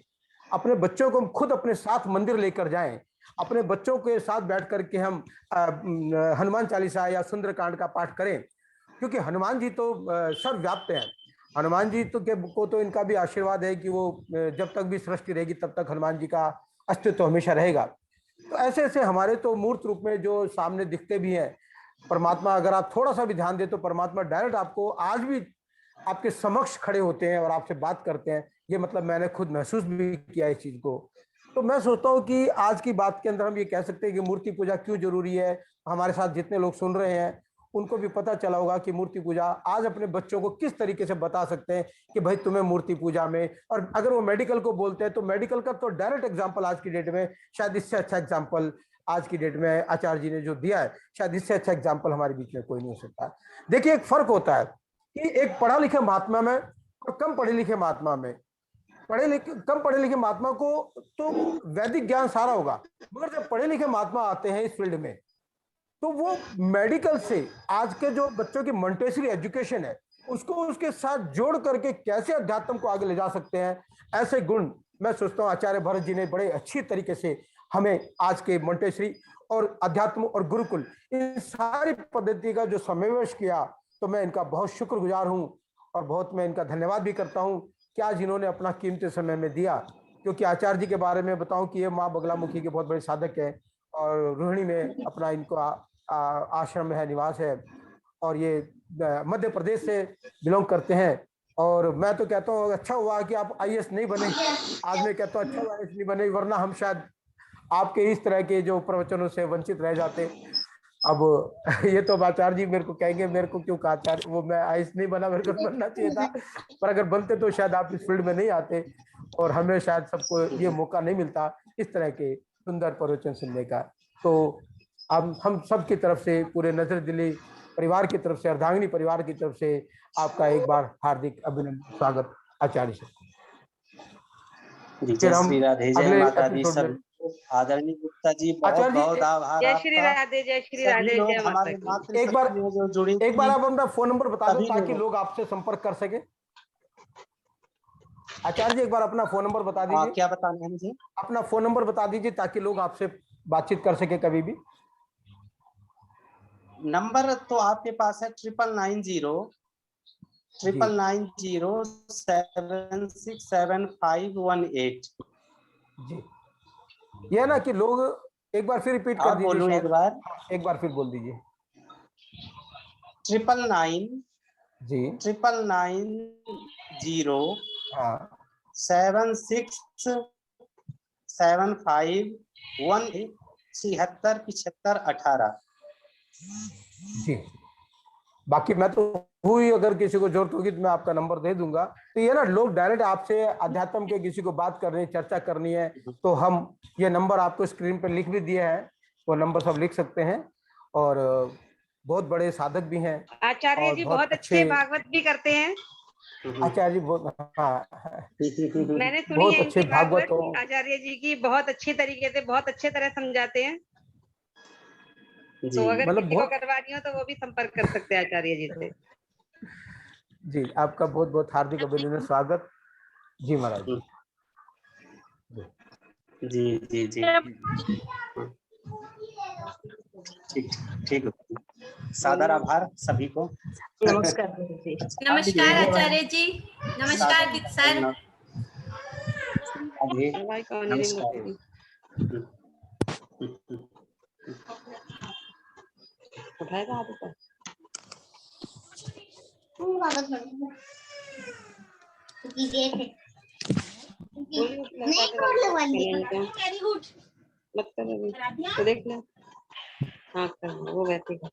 अपने बच्चों को हम खुद अपने साथ मंदिर लेकर जाएं, अपने बच्चों के साथ बैठ करके हम हनुमान चालीसा या सुंदरकांड का पाठ करें, क्योंकि हनुमान जी तो सर्वव्याप्त हैं। हनुमान जी को तो इनका भी आशीर्वाद है कि वो जब तक भी सृष्टि रहेगी तब तक हनुमान जी का अस्तित्व हमेशा रहेगा। तो ऐसे ऐसे हमारे तो मूर्त रूप में जो सामने दिखते भी हैं परमात्मा, अगर आप थोड़ा सा भी ध्यान दें तो परमात्मा डायरेक्ट आपको आज भी आपके समक्ष खड़े होते हैं और आपसे बात करते हैं। ये मतलब मैंने खुद महसूस भी किया इस चीज को। तो मैं सोचता हूँ कि आज की बात के अंदर हम ये कह सकते हैं कि मूर्ति पूजा क्यों जरूरी है। हमारे साथ जितने लोग सुन रहे हैं उनको भी पता चला होगा कि मूर्ति पूजा आज अपने बच्चों को किस तरीके से बता सकते हैं कि भाई तुम्हें मूर्ति पूजा में, और अगर वो मेडिकल को बोलते हैं तो मेडिकल का तो डायरेक्ट एग्जांपल आज की डेट में शायद इससे अच्छा एग्जांपल आज की डेट में आचार्य जी ने जो दिया है, शायद इससे अच्छा एग्जांपल हमारे बीच में कोई नहीं हो सकता। देखिए, एक फर्क होता है कि एक पढ़ा लिखे महात्मा में और कम पढ़े लिखे महात्मा में। कम पढ़े लिखे महात्मा को तो वैदिक ज्ञान सारा होगा, मगर जब पढ़े लिखे महात्मा आते हैं इस फील्ड में तो वो मेडिकल से आज के जो बच्चों की मॉन्टेसरी एजुकेशन है उसको उसके साथ जोड़ करके कैसे अध्यात्म को आगे ले जा सकते हैं, ऐसे गुण मैं सोचता हूँ आचार्य भरत जी ने बड़े अच्छी तरीके से हमें आज के मॉन्टेसरी और अध्यात्म और गुरुकुल इन सारी पद्धति का जो समावेश किया, तो मैं इनका बहुत शुक्रगुजार हूँ और बहुत मैं इनका धन्यवाद भी करता हूँ कि आज इन्होंने अपना कीमती समय में दिया। क्योंकि आचार्य जी के बारे में बताऊं कि ये माँ बगलामुखी के बहुत बड़े साधक है, और रोहिणी में अपना इनको आश्रम है, निवास है, और ये मध्य प्रदेश से बिलोंग करते हैं। और मैं तो कहता हूँ अच्छा हुआ कि आप आईएएस नहीं बने। आज मैं कहता हूँ अच्छा हुआ आईएएस नहीं बने, वरना हम शायद आपके इस तरह के जो प्रवचनों से वंचित रह जाते। अब ये तो आचार्य जी मेरे को कहेंगे मेरे को क्यों कहा आचार्य, वो मैं आईएएस नहीं बना, मेरे को बनना चाहिए था, पर अगर बनते तो शायद आप इस फील्ड में नहीं आते और हमें शायद सबको ये मौका नहीं मिलता इस तरह के सुंदर प्रवचन सुनने का। तो अब हम सब की तरफ से, पूरे नजर दिली परिवार की तरफ से, अर्धांगिनी परिवार की तरफ से आपका एक बार हार्दिक अभिनंदन, स्वागत आचार्य से। जय श्री राधे, जय माता दी सब। आदरणीय गुप्ता जी, बहुत बहुत आभार। जय श्री राधे, जय श्री राधे, जय माता दी। एक बार आप अपना फोन नंबर बता दो ताकि लोग आपसे संपर्क कर सके। आचार्य जी एक बार अपना फोन नंबर बता दीजिए। क्या बताना है मुझे? अपना फोन नंबर बता दीजिए ताकि लोग आपसे बातचीत कर सके कभी भी। नंबर तो आपके पास है 9990 जी, यह ना कि लोग एक बार फिर रिपीट कर दीजिए। बोलूं एक बार फिर बोल दीजिए। 999 जी 999 हाँ 767518 जी। बाकी मैं तो हुई, अगर किसी को जरूरत होगी तो मैं आपका नंबर दे दूंगा। तो ये ना लोग डायरेक्ट आपसे अध्यात्म के किसी को बात करनी है, चर्चा करनी है, तो हम ये नंबर आपको स्क्रीन पर लिख भी दिए हैं, वो नंबर सब लिख सकते हैं। और बहुत बड़े साधक भी हैं। आचार्य और जी बहुत बहुत अच्छे भागवत भी करते हैं। आचार्य जी बहुत, हाँ, मैंने सुनी बहुत है अच्छे इनकी भागवत भागवत आचार्य जी की, बहुत अच्छे तरीके से बहुत अच्छे तरह समझाते हैं। तो अगर मतलब किसी को बहुत, करवानी हो तो वो भी संपर्क कर सकते हैं आचार्य जी से। जी आपका बहुत बहुत हार्दिक अभिनंदन, स्वागत जी महाराज। जी जी जी ठीक ठीक है। सादर आभार सभी को। नमस्कार गुरु जी। नमस्कार आचार्य जी, नमस्कार गीत सर। नमस्कार। उठाएगा आप ऊपर। Very good. मत कर अभी तो देख ले। हाँ कर वो वैसे ही कर।